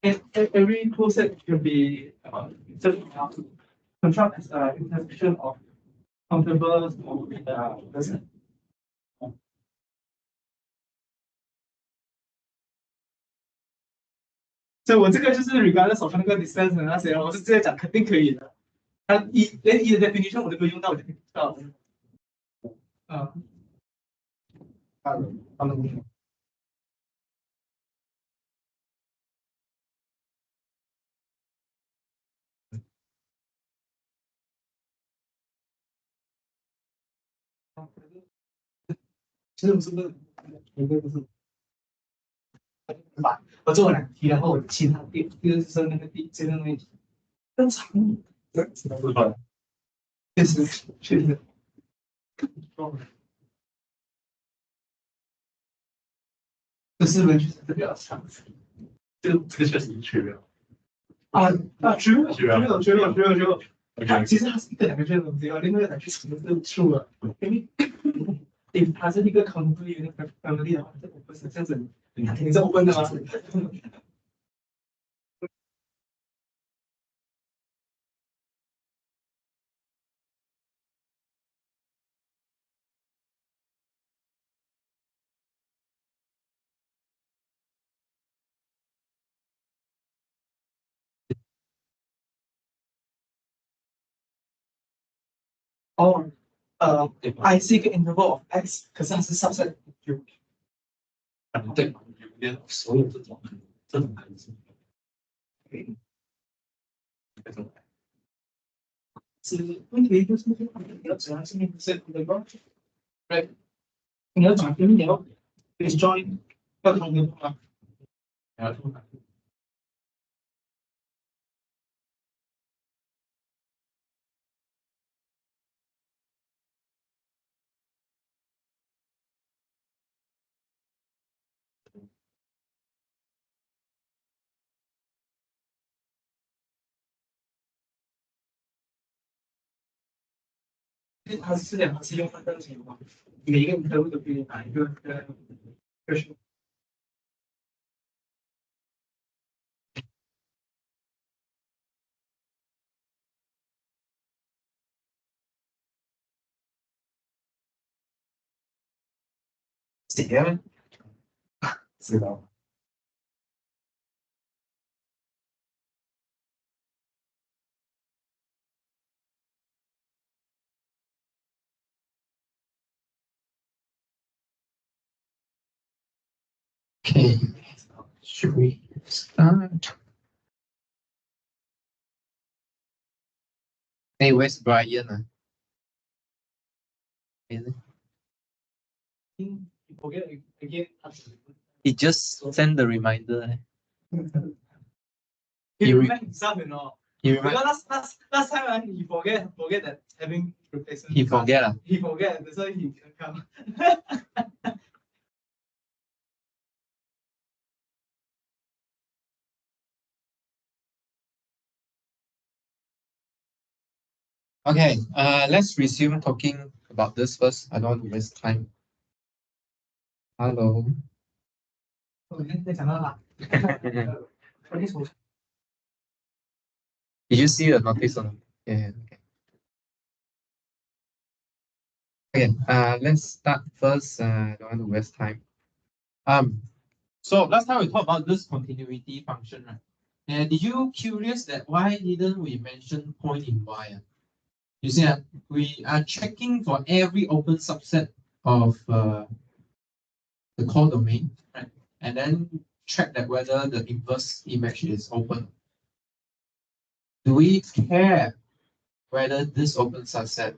And every closed set can be just construct as an intersection of countable the set. 所以我这个就是 regardless of 那个 distance 的那些，我是直接讲肯定可以的。它连的 definition 我都没有用到，我就知道。其实我是不是应该不是？我做了2题，然后我其他第个是那个这个问题更长，确实。这4门确实是比较长，这个确实缺了。缺了。其实它是一个2个缺的东西，另外2个缺什么都出了，因为它是一个 complete 的 family 的话，这不是这样子，它肯定是 open 的吗？哦，I 是一个 interval of x， 可是它是 subset u。对，所有这种函数，是问题就是你要怎样去设计的吧？对，你要讲你要 disjoin 要同的话，它是2个是用分的情况，每一个 interval 都可以拿一个数。写吗？知道。Okay, should we start? Hey, where's Brian? You forget again. He just sent the reminder. He reminded himself, you know. Because last time he forget that having replacement. He forget. He forget. That's why he can come. Okay, let's resume talking about this first. I don't want to waste time. Hello. Did you see the notice on? Yeah. Okay. Let's start first. I don't want to waste time. So last time we talked about this continuity function, right? And did you curious that why didn't we mention point in y? You see, we are checking for every open subset of the core domain, right? And then check that whether the inverse image is open. Do we care whether this open subset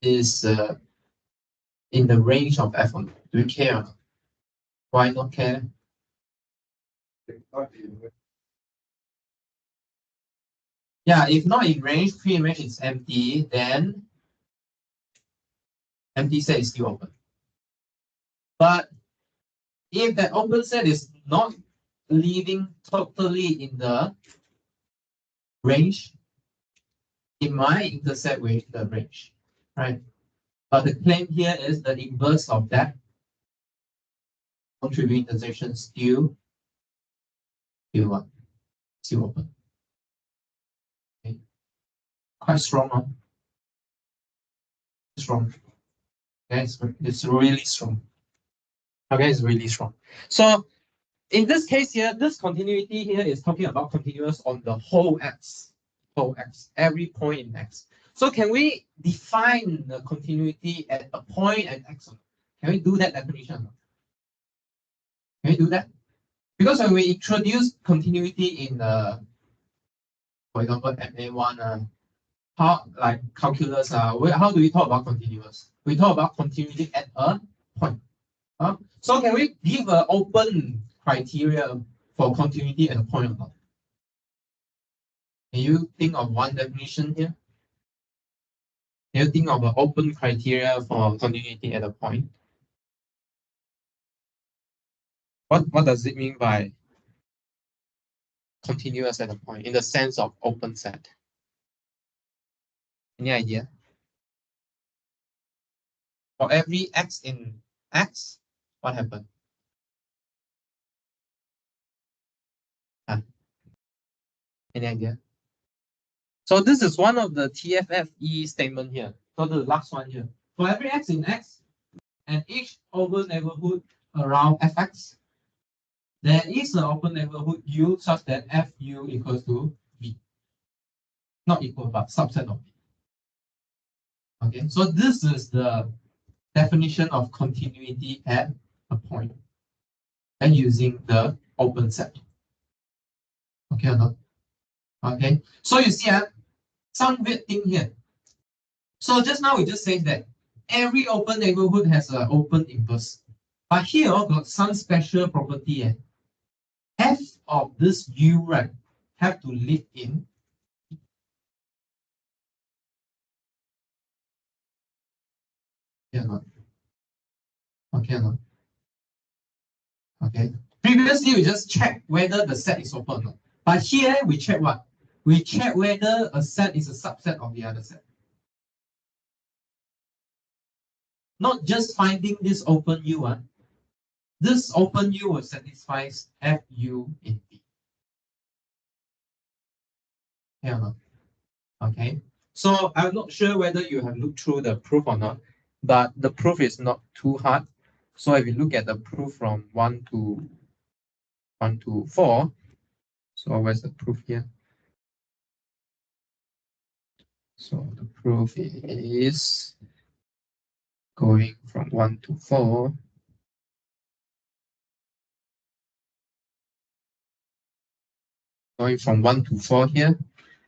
is in the range of f1? Do we care? Why not care? Yeah, if not in range, pre-image is empty, then empty set is still open. But if that open set is not living totally in the range, it might intersect with the range, right? But the claim here is the inverse of that contribute intersection still one. still open. Okay. Quite strong, huh? Strong. Okay, it's really strong. Okay, it's really strong. So in this case here, this continuity here is talking about continuous on the whole x, every point in x. So can we define the continuity at a point at x? Can we do that definition? Can we do that? Because when we introduce continuity in the, for example, MA1, how like calculus, how do we talk about continuous? We talk about continuity at a point. So can we give an open criteria for continuity at a point or not? Can you think of one definition here? Can you think of an open criteria for continuity at a point? What does it mean by continuous at a point in the sense of open set? Any idea? For every x in x, what happened? Any idea? So this is one of the TFFE statement here. So the last one here. For every x in x and each open neighborhood around fx, there is an open neighborhood U such that Fu equals to V. Not equal, but subset of V. Okay, so this is the definition of continuity at a point and using the open set. Okay or not? Okay, so you see some weird thing here. So just now we just said that every open neighborhood has an open inverse. But here got some special property. F of this U, right, have to live in not. Okay or not? Okay. Previously we just check whether the set is open or not. But here we check what? We check whether a set is a subset of the other set. Not just finding this open U. This open U will satisfy Fu in V. Okay or not? Okay. So I'm not sure whether you have looked through the proof or not, but the proof is not too hard. So if you look at the proof from 1 to 4, so where's the proof here? So the proof is going from 1 to 4. Going from 1 to 4 here,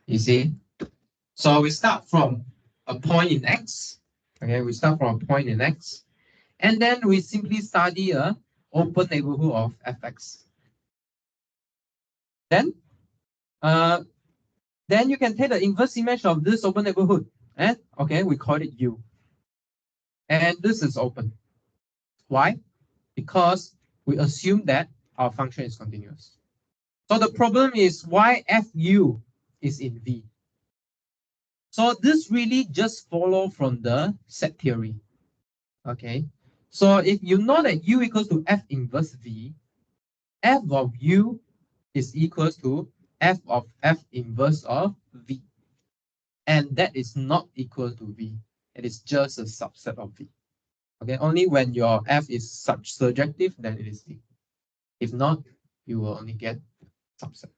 you see? So we start from a point in x. Okay, we start from a point in x. And then we simply study a open neighborhood of fx. Then you can take the inverse image of this open neighborhood. And okay, we call it U. And this is open. Why? Because we assume that our function is continuous. So the problem is why Fu is in V. So this really just follow from the set theory. Okay. So if you know that U equals to F inverse V, F of U is equals to F of F inverse of V. And that is not equal to V. It is just a subset of V. Okay, only when your F is surjective, then it is V. If not, you will only get subset.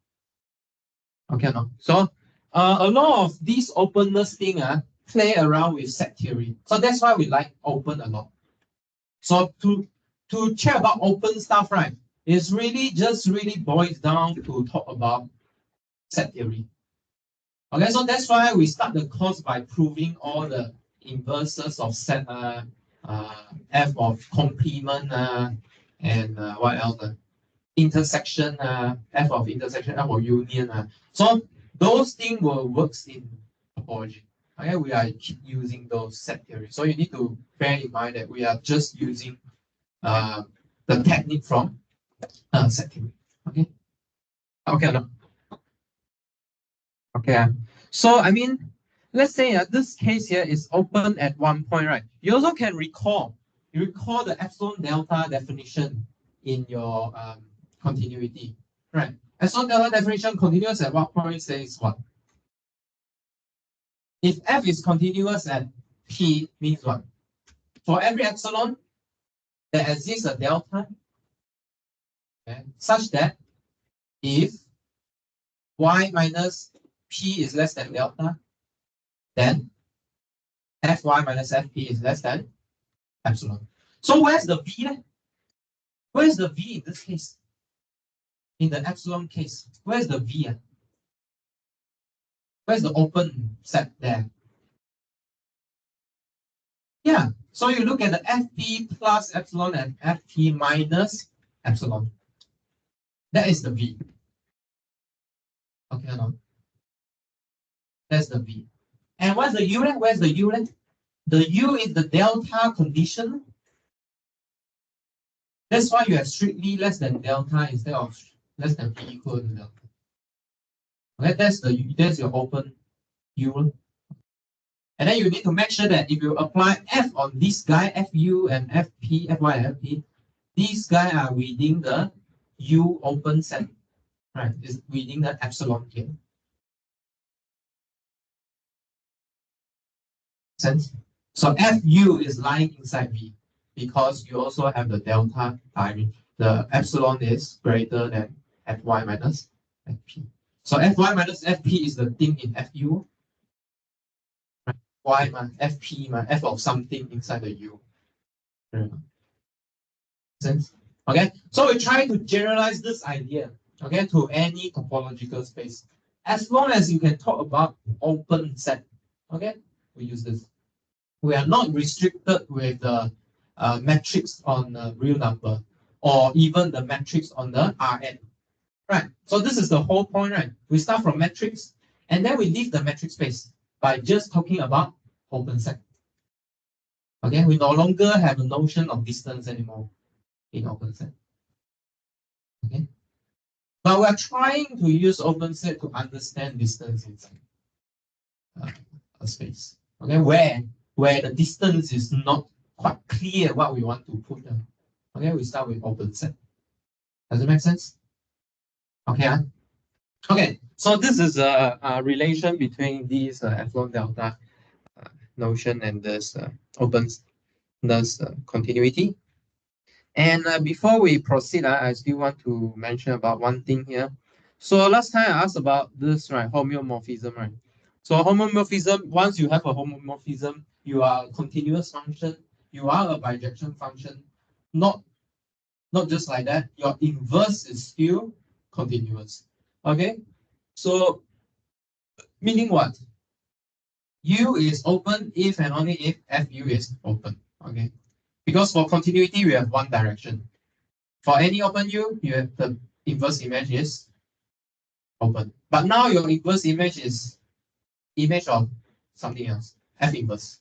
Okay, no. So a lot of these openness thing play around with set theory. So that's why we like open a lot. So to check about open stuff, right, it's really just boils down to talk about set theory. Okay, so that's why we start the course by proving all the inverses of set F of complement and what else? Intersection F of intersection, F of union. So those things will works in topology. Okay, we are keep using those set theories. So you need to bear in mind that we are just using the technique from set theory. Okay. Okay. No. Okay. So I mean, let's say this case here is open at one point, right? You also can recall the epsilon delta definition in your continuity, right? epsilon delta definition continuous at what point says what? If f is continuous at p means what? For every epsilon, there exists a delta, okay, such that if y minus p is less than delta, then fy minus fp is less than epsilon. So where's the v then? Where's the v in this case? In the epsilon case, where's the v? Where's the open set there? Yeah, so you look at the fp plus epsilon and fp minus epsilon. That is the v. Okay, no? That's the v. And what's the u then? Where's the u then? The u is the delta condition. That's why you have strictly less than delta instead of less than p equal to delta. Okay, that's your open u. And then you need to make sure that if you apply f on this guy, fu and fp, fy and fp, these guys are within the u open set, right? It's within the epsilon here. Sense? So fu is lying inside v because you also have the delta. I mean, the epsilon is greater than fy minus fp. So fy minus fp is the thing in fu. Y minus fp minus f of something inside the u. Sense? Okay, so we try to generalize this idea, okay, to any topological space. As long as you can talk about open set, okay, we use this. We are not restricted with the matrix on the real number or even the matrix on the Rn. Right. So this is the whole point, right? We start from matrix and then we leave the matrix space by just talking about open set. Okay, we no longer have a notion of distance anymore in open set. Okay. But we are trying to use open set to understand distance inside a space. Okay, where the distance is not quite clear what we want to put them. Okay, we start with open set. Does it make sense? Okay. Okay, so this is a relation between these epsilon delta notion and this openness continuity. And before we proceed, I still want to mention about one thing here. So last time I asked about this, right, homeomorphism, right? So homomorphism, once you have a homomorphism, you are a continuous function, you are a bijection function, not just like that. Your inverse is still continuous. Okay, so meaning what? U is open if and only if Fu is open. Okay, because for continuity we have one direction. For any open U, you have the inverse image is open. But now your inverse image is image of something else, F inverse.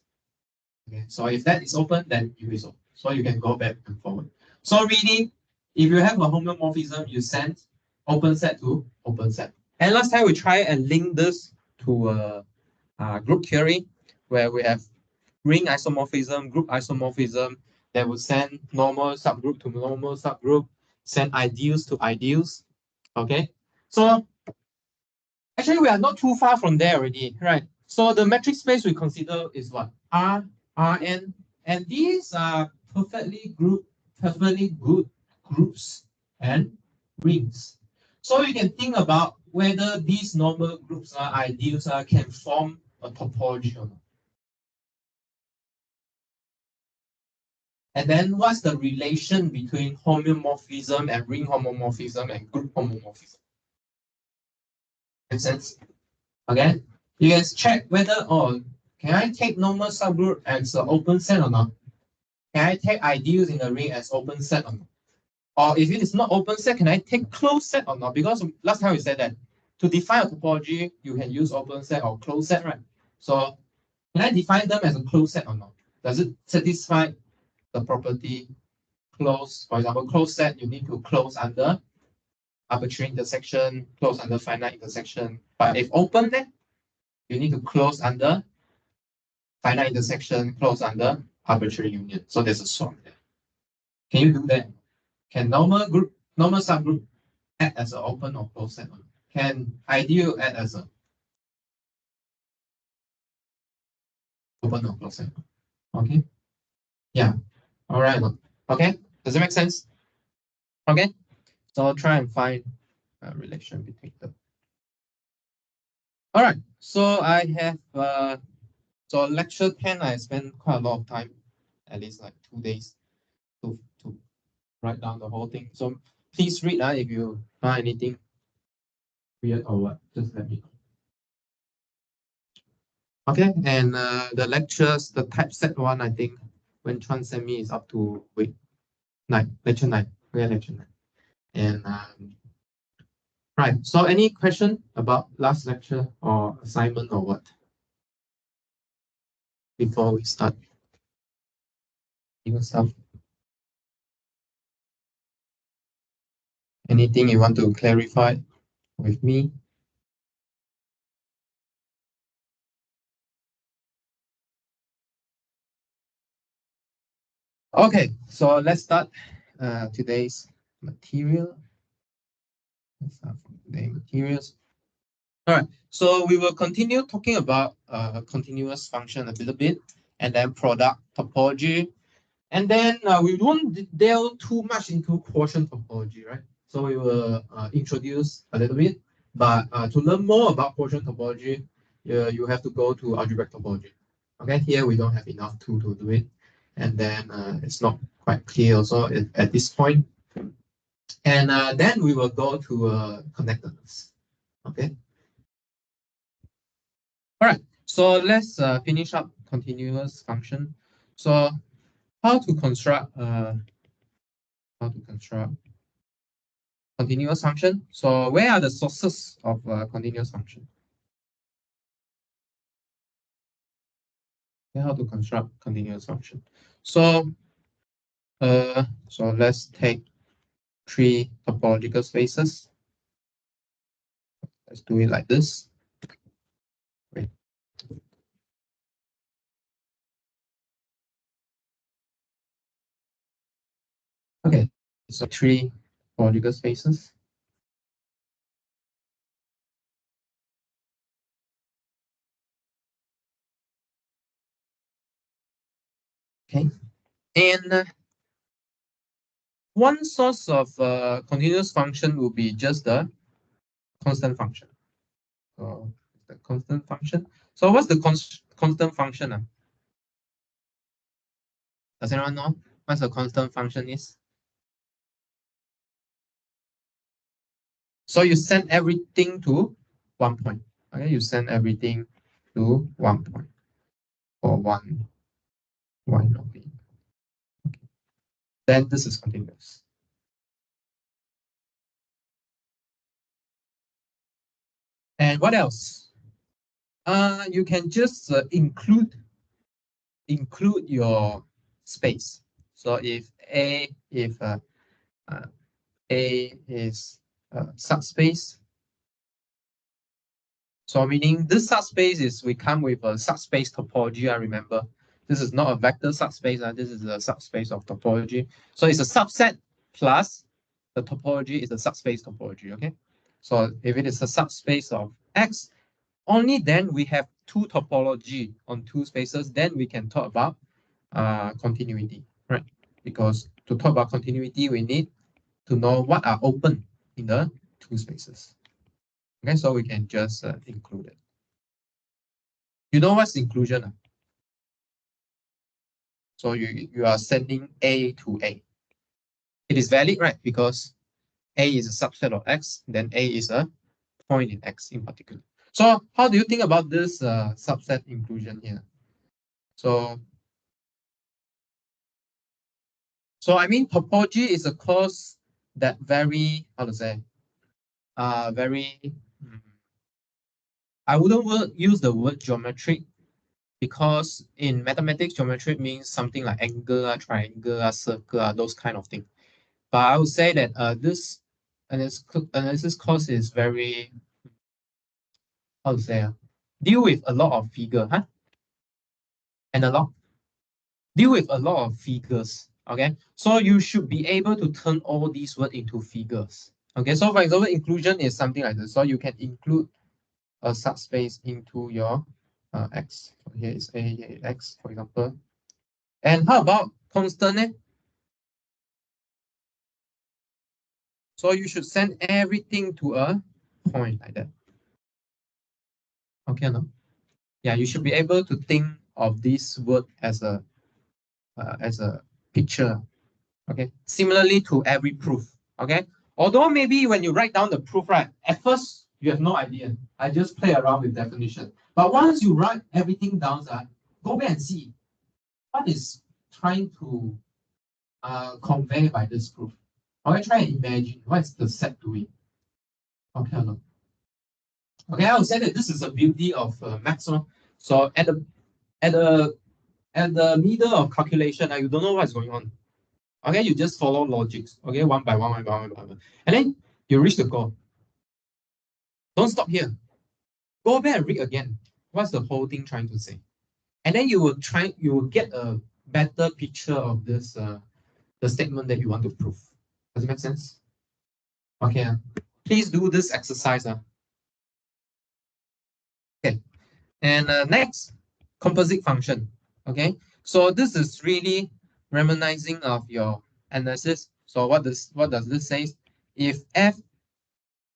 Okay, so if that is open, then U is open. So you can go back and forward. So really, if you have a homomorphism, you send open set to open set. And last time we try and link this to group theory, where we have ring isomorphism, group isomorphism, that would send normal subgroup to normal subgroup, send ideals to ideals. Okay, so actually we are not too far from there already, right? So the metric space we consider is what? R, Rn, and these are perfectly good groups and rings. So you can think about whether these normal groups are ideals can form a topology or not. And then what's the relation between homeomorphism and ring homomorphism and group homomorphism? Make sense? Okay, you guys check whether, can I take normal subgroup as an open set or not? Can I take ideals in the ring as open set or not? Or if it is not open set, can I take closed set or not? Because last time we said that to define a topology, you can use open set or closed set, right? So can I define them as a closed set or not? Does it satisfy the property close? For example, closed set, you need to close under arbitrary intersection, close under finite intersection. But if open, then you need to close under finite intersection, close under arbitrary union. So there's a swap there. Can you do that? Can normal group, normal subgroup add as an open or closed set? Can ideal add as a open or closed set? Okay. Yeah. All right. Okay. Does it make sense? Okay. So I'll try and find a relation between them. All right. So I have so lecture 10, I spent quite a lot of time, at least like 2 days, to write down the whole thing. So please read if you find anything weird or what, just let me know. Okay, and the lectures, the typeset one, I think when Chuan sent me is up to lecture 9. Okay, lecture 9. And right. So any question about last lecture or assignment or what? Before we start new stuff. Anything you want to clarify with me? Okay, so let's start today's material. Let's start from today's materials. All right, so we will continue talking about continuous function a little bit, and then product topology, and then we won't delve too much into quotient topology, right? So we will introduce a little bit, but to learn more about quotient topology, you have to go to algebraic topology. Okay, here we don't have enough tool to do it, and then it's not quite clear also at this point. And then we will go to connectedness. Okay. All right. So let's finish up continuous function. So how to construct continuous function? So where are the sources of continuous function? Okay, how to construct continuous function? So let's take 3 topological spaces. Let's do it like this. Wait. Okay, so 3 topological spaces. Okay, and one source of continuous function will be just the constant function. So the constant function. So what's the constant function? Does anyone know what the constant function is? So you send everything to 1 point. Okay, you send everything to 1 point or one only. Okay. Then this is continuous. And what else? You can just include your space. So if A is a subspace, so meaning this subspace is we come with a subspace topology. I remember this is not a vector subspace. This is a subspace of topology. So it's a subset plus the topology is a subspace topology. Okay. So if it is a subspace of X, only then we have 2 topology on 2 spaces. Then we can talk about continuity, right? Because to talk about continuity, we need to know what are open in the 2 spaces. Okay, so we can just include it. You know what's inclusion? So you are sending A to A. It is valid, right? Because A is a subset of X, then A is a point in X in particular. So how do you think about this subset inclusion here? So I mean, topology is a course that very, how to say, very, I wouldn't use the word geometric because in mathematics, geometric means something like angle, triangle, circle, those kind of things. But I would say that this analysis course is very, how to say, deal with a lot of figure, and deal with a lot of figures. Okay, so you should be able to turn all these words into figures. Okay, so for example, inclusion is something like this. So you can include a subspace into your X. So here is A, here is X, for example. And how about constant? So you should send everything to a point like that. Okay, no? Yeah, you should be able to think of this word as a picture. Okay, similarly to every proof. Okay, although maybe when you write down the proof, right, at first you have no idea. I just play around with definition. But once you write everything down, go back and see what is trying to convey by this proof. Okay, try and imagine what's the set doing. Okay, no? Okay, I would say that this is the beauty of maths. So at the at the middle of calculation, you don't know what's going on. Okay, you just follow logics. Okay, one by one, and then you reach the goal. Don't stop here. Go back and read again. What's the whole thing trying to say? And then you will get a better picture of this the statement that you want to prove. Does it make sense? Okay. Please do this exercise. Okay. And next, composite function. Okay. So this is really reminiscing of your analysis. So what does this say? If f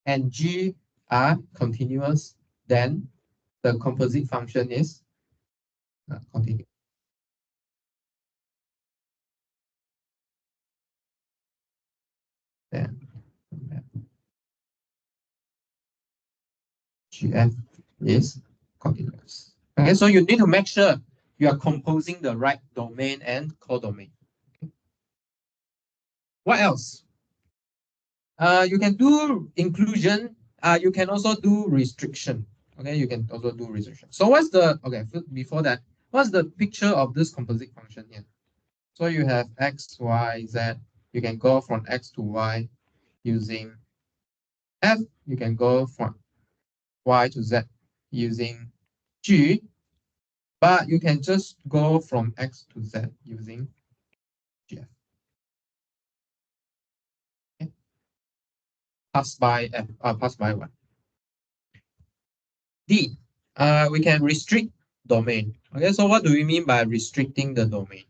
and g are continuous, then the composite function is continuous. Then gf is continuous. Okay, so you need to make sure you are composing the right domain and codomain. Okay. What else? You can do inclusion. You can also do restriction. Okay, you can also do restriction. So what's the before that? What's the picture of this composite function here? So you have x, y, z. You can go from x to y using f. You can go from y to z using g, but you can just go from x to z using gf. Okay. Pass by f. Pass by y. D. We can restrict domain. Okay, so what do we mean by restricting the domain?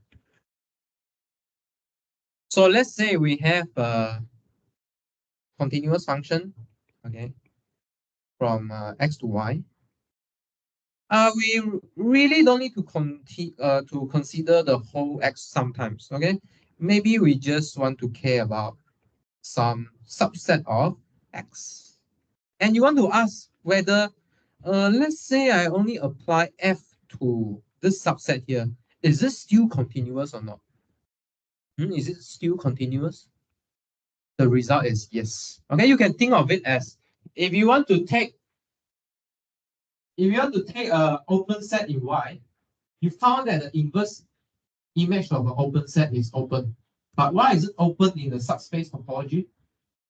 So let's say we have a continuous function, okay, from x to y. We really don't need to consider the whole x sometimes. Okay, maybe we just want to care about some subset of x, and you want to ask whether, let's say I only apply f to this subset here. Is this still continuous or not? Is it still continuous? The result is yes. Okay, you can think of it as if you want to take a open set in Y, you found that the inverse image of an open set is open. But why is it open in the subspace topology?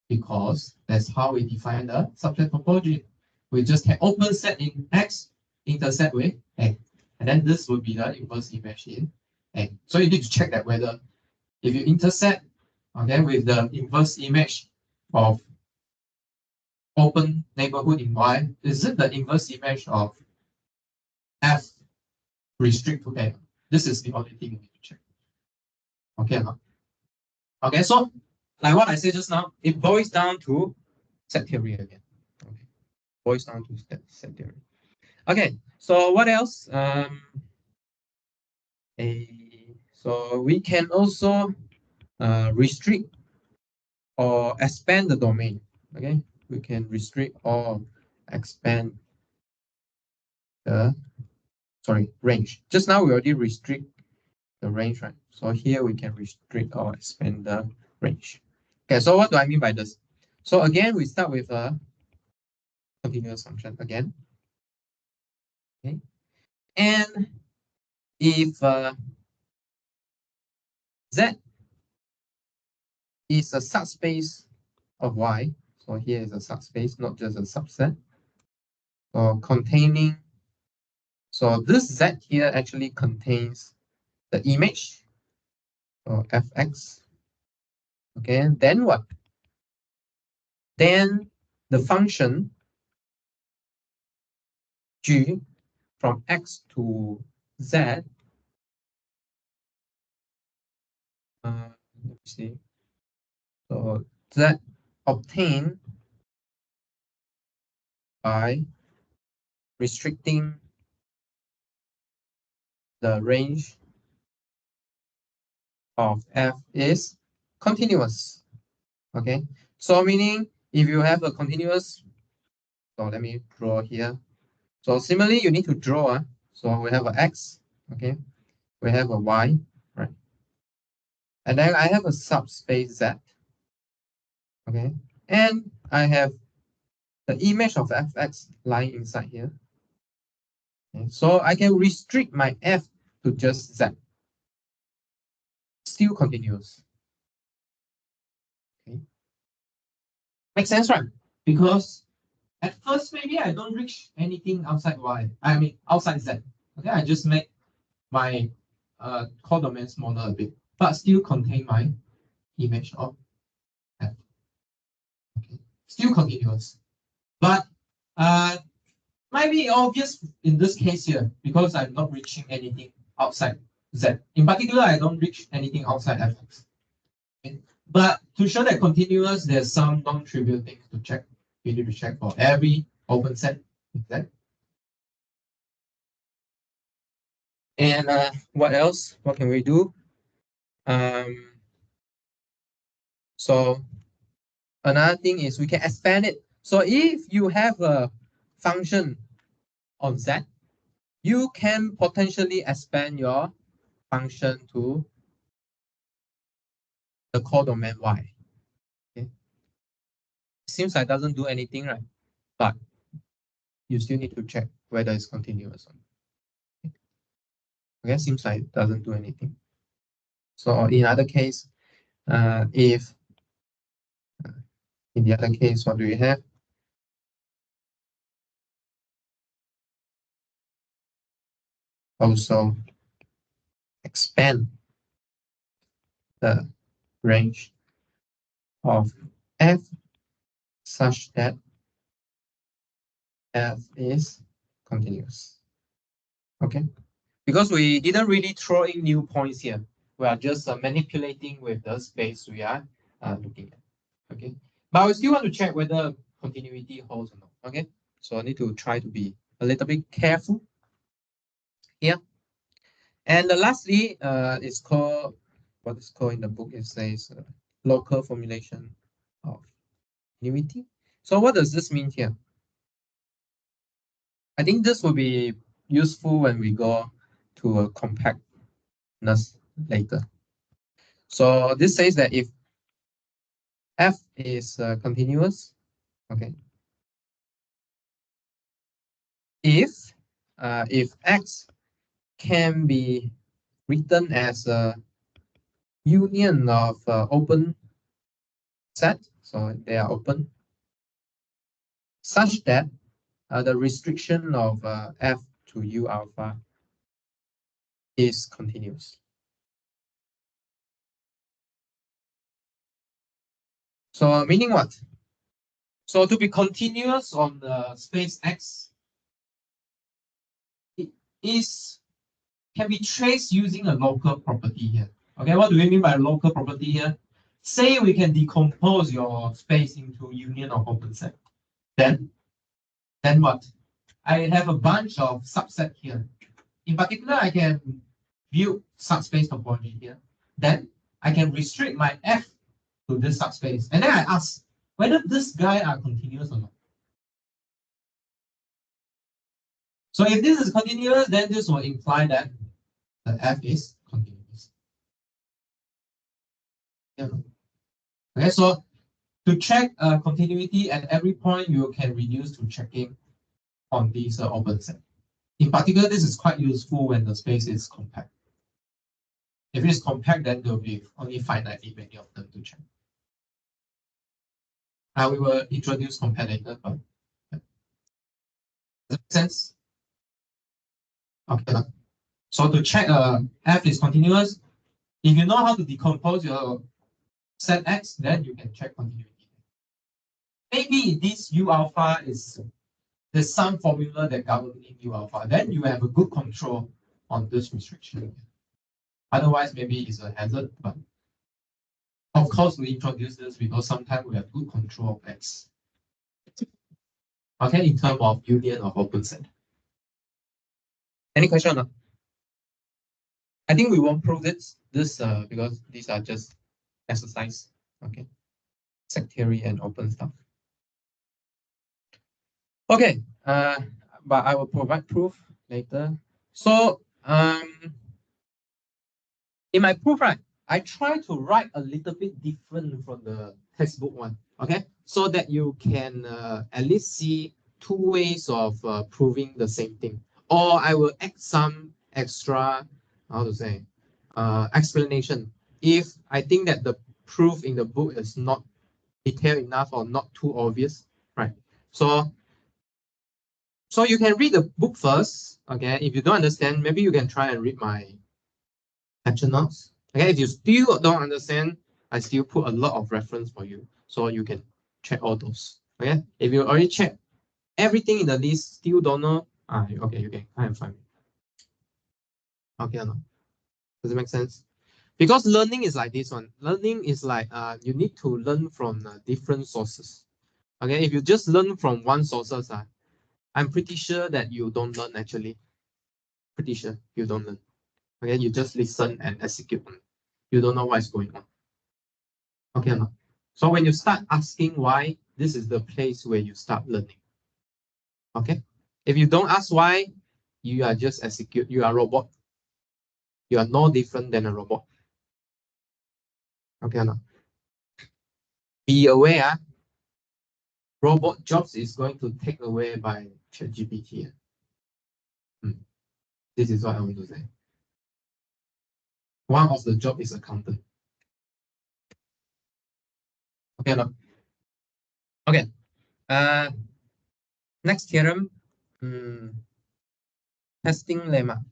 Because that's how we define the subset topology. We just take open set in X, intersect with A. And then this would be the inverse image in A. So you need to check that whether if you intersect with the inverse image of open neighborhood in Y, is it the inverse image of F restrict to A? This is the only thing you need to check. Okay, no? Okay, so like what I said just now, it boils down to set theory again. Okay, boils down to set theory. Okay, so what else? So we can also restrict or expand the domain. Okay, we can restrict or expand the range. Just now we already restrict the range, right? So here we can restrict or expand the range. Okay, so what do I mean by this? So again, we start with a continuous function again. Okay, and if Z is a subspace of Y, so here is a subspace, not just a subset, so containing, so this Z here actually contains the image, so Fx. Okay, then what? then the function g from x to z, let me see. So z obtained by restricting the range of f is continuous. Okay, so meaning if you have a continuous, so let me draw here. So similarly, you need to draw. So we have a x, okay, we have a y, right? And then I have a subspace z, okay, and I have the image of fx lying inside here. Okay? So I can restrict my f to just z. Still continuous. Okay. Makes sense, right? Because at first, maybe I don't reach anything outside y. I mean, outside z. Okay, I just make my codomain smaller a bit, but still contain my image of f. Okay, still continuous. But might be obvious in this case here because I'm not reaching anything outside z. In particular, I don't reach anything outside fx. Okay? But to show that continuous, there's some non-trivial things to check. We need to check for every open set. Z. And what else? What can we do? So another thing is we can expand it. So if you have a function on Z, you can potentially expand your function to the codomain Y. Okay. Seems like it doesn't do anything, right? But you still need to check whether it's continuous or not. Okay, seems like it doesn't do anything. So in other case, if in the other case, what do we have? Also expand the range of f such that f is continuous. Okay, because we didn't really throw in new points here. We are just manipulating with the space we are looking at. Okay, but we still want to check whether continuity holds or not. Okay, so I need to try to be a little bit careful here. And lastly, it's called, what is called in the book, it says local formulation of continuity. So what does this mean here? I think this will be useful when we go to a compactness later. So this says that if f is continuous, okay, if x can be written as a union of open set, so they are open, such that the restriction of f to u alpha is continuous. So meaning what? So to be continuous on the space X, it can be traced using a local property here. Okay, what do we mean by local property here? Say we can decompose your space into union of open set. Then what? I have a bunch of subset here. In particular, I can build subspace topology here. Then I can restrict my F to this subspace. And then I ask whether this guy are continuous or not. So if this is continuous, then this will imply that the F is continuous. Yeah. Okay, so to check continuity at every point, you can reduce to checking on these open set. In particular, this is quite useful when the space is compact. If it's compact, then there will be only finitely many of them to check. We will introduce compact later, but does that make sense? Okay. So to check f is continuous, if you know how to decompose your set x, then you can check continuity. maybe this U alpha is there's some formula that governing U alpha. Then you have a good control on this restriction. Otherwise, maybe it's a hazard, but of course we introduce this because sometimes we have good control of X. Okay, in terms of union of open set. Any question? I think we won't prove this because these are just exercise. Okay, sectary and open stuff. Okay, but I will provide proof later. So in my proof, right, I try to write a little bit different from the textbook one. Okay, so that you can at least see two ways of proving the same thing. Or I will add some extra, how to say, explanation if I think that the proof in the book is not detailed enough or not too obvious, right? So you can read the book first. Okay, if you don't understand, maybe you can try and read my lecture notes. Okay, if you still don't understand, I still put a lot of reference for you, so you can check all those. Okay, if you already check everything in the list, still don't know, okay, you can kind of find me. Okay, or not? Does it make sense? Because learning is like this one. Learning is like you need to learn from different sources. Okay, if you just learn from one sources, I'm pretty sure that you don't learn actually. Pretty sure you don't learn. Okay, you just listen and execute. You don't know what is going on. Okay or not? So when you start asking why, this is the place where you start learning. Okay? If you don't ask why, you are just execute. You are a robot. You are no different than a robot. Okay or not? Be aware, robot jobs is going to take away by ChatGPT. This is what I want to say. One of the job is accountant. Okay or not? Okay. Next theorem. Testing lemma.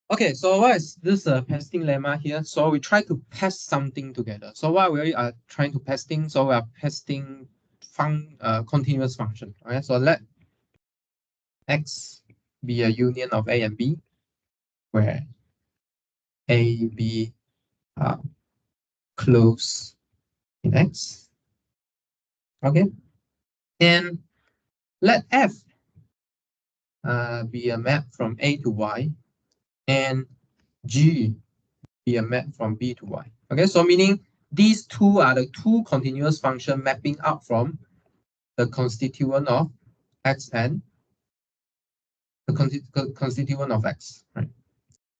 Okay, so what is this pasting lemma here? So we try to pass something together. So what we are trying to pasting, so we are pasting continuous function. Okay, so let X be a union of A and B, where A, B are close in X. Okay, and let F be a map from A to Y, and G be a map from B to Y. Okay, so meaning these two are the two continuous function mapping out from the constituent of X and the constituent of X, right?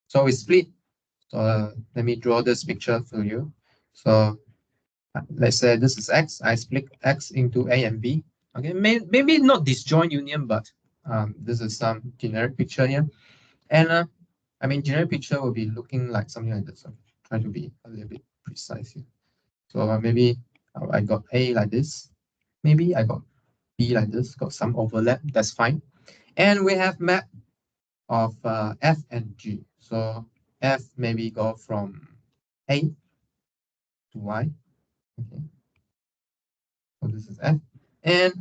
So we split. So let me draw this picture for you. So let's say this is X. I split X into A and B. Okay, maybe not disjoint union, but this is some generic picture here. And I mean, generic picture will be looking like something like this. So try to be a little bit precise here. So maybe I got A like this. Maybe I got B like this, got some overlap, that's fine. And we have map of F and G. So F maybe go from A to Y. Okay. So this is F. And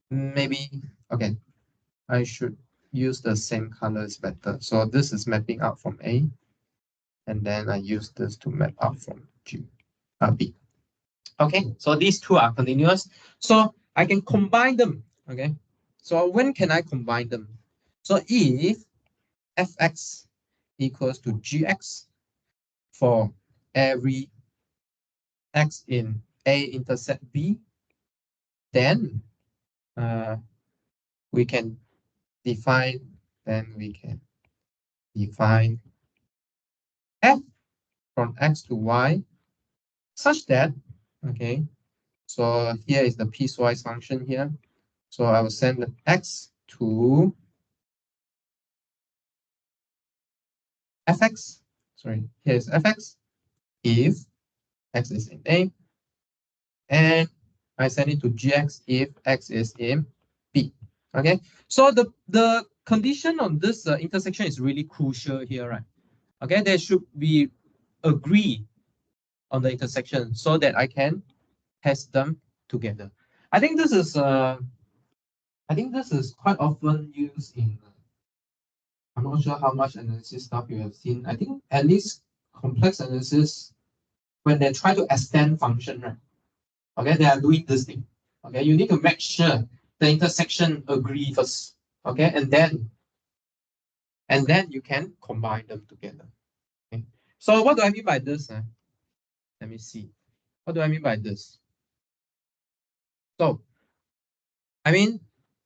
maybe, okay, I should use the same colors better. So this is mapping out from A. And then I use this to map out from B. Okay, so these two are continuous. So I can combine them. Okay, so when can I combine them? So if fx equals to gx for every x in A intersect B, then we can define f from x to y such that, okay, so here is the piecewise function here. So I will send x to fx. Sorry, here's fx if x is in A, and I send it to gx if x is in B. Okay, so the condition on this intersection is really crucial here, right? Okay, there should be agree on the intersection so that I can test them together. I think this is quite often used in. I'm not sure how much analysis stuff you have seen. I think at least complex analysis, when they try to extend function, right? Okay, they are doing this thing. Okay, you need to make sure the intersection agree first. Okay, and then you can combine them together. Okay. So what do I mean by this? Let me see. What do I mean by this? So I mean,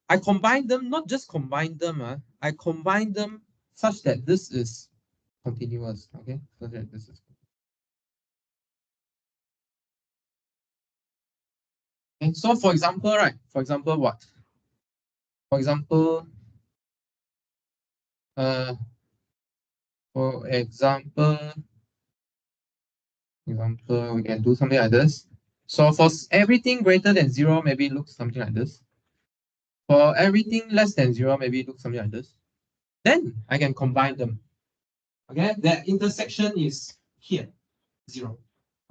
I combine them, not just combine them. I combine them such that this is continuous. Okay, so that this is. Okay, so for example, right? For example, what? For example, uh, for example, we can do something like this. So for everything greater than 0, maybe it looks something like this. For everything less than 0, maybe it looks something like this. Then I can combine them. Okay, the intersection is here, 0.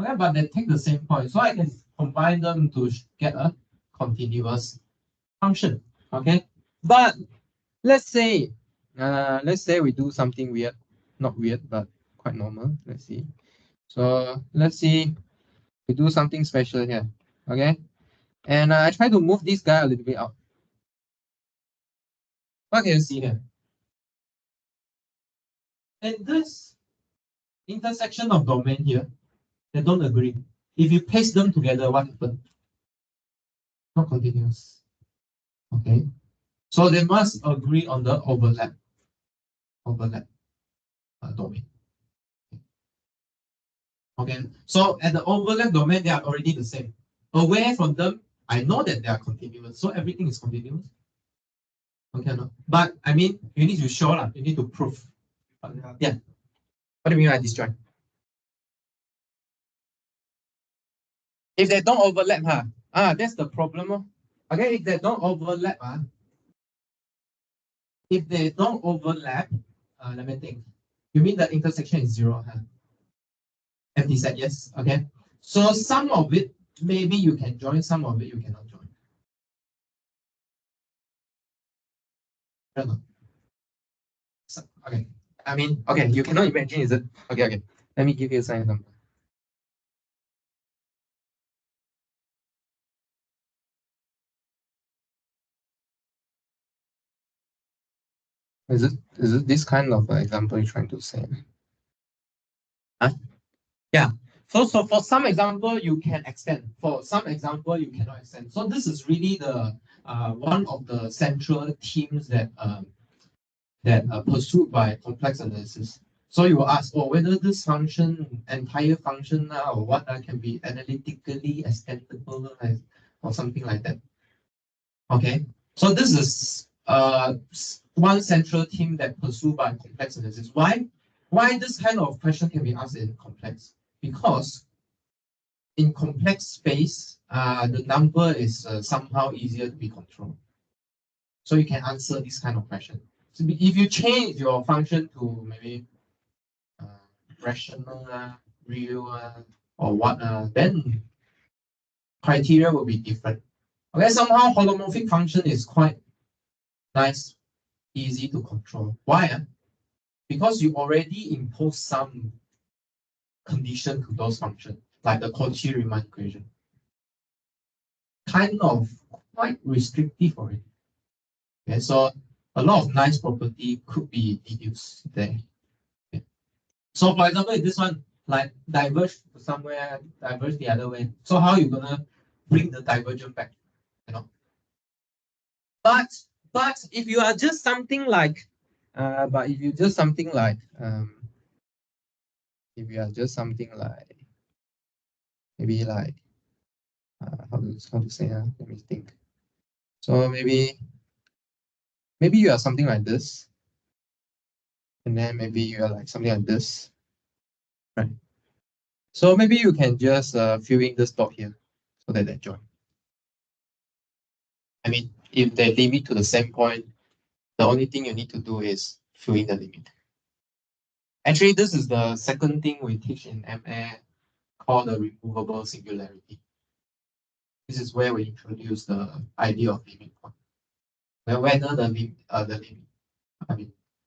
Okay, but they take the same point. So I can combine them to get a continuous function. Okay, but let's say we do something weird, not weird, but quite normal. Let's see. So let's see, we do something special here. Okay, and I try to move this guy a little bit out. What can you see here? And this intersection of domain here, they don't agree. If you paste them together, what happens? Not continuous. Okay, so they must agree on the overlap domain. Okay, so at the overlap domain, they are already the same. Away from them, I know that they are continuous, so everything is continuous. Okay, no? But I mean, you need to show, you need to prove. Yeah. What do you mean by disjoint? If they don't overlap, that's the problem. Okay, if they don't overlap, let me think. You mean the intersection is 0, Empty set, yes. Okay. So some of it, maybe you can join, some of it you cannot join. Okay. I mean, okay, you cannot imagine, is it? Okay. Let me give you a sign example. Is it this kind of example you're trying to say? Yeah. So for some example you can extend. For some example you cannot extend. So this is really the one of the central themes that pursued by complex analysis. So you will ask, whether this entire function or what can be analytically extendable or something like that. Okay. So this is one central theme that pursued by complex analysis. Why this kind of question can be asked in complex? Because in complex space, the number is somehow easier to be controlled. So you can answer this kind of question. So if you change your function to maybe rational, real, or what, then criteria will be different. Okay, somehow holomorphic function is quite nice, easy to control. Why? Because you already impose some condition to those functions, like the Cauchy-Riemann equation. Kind of quite restrictive already. Okay, so a lot of nice property could be deduced there. Okay. So for example, if this one like diverge to somewhere, diverge the other way. So how are you gonna bring the divergence back? You know. But if you are just something like, if you just something like, if you are just something like, maybe like, how to say? Let me think. So maybe you are something like this, and then maybe you are like something like this, right? So maybe you can just fill in this dot here, so that they join. I mean, if they limit to the same point, the only thing you need to do is fill in the limit. Actually, this is the second thing we teach in MA called the removable singularity. This is where we introduce the idea of limit point. Whether the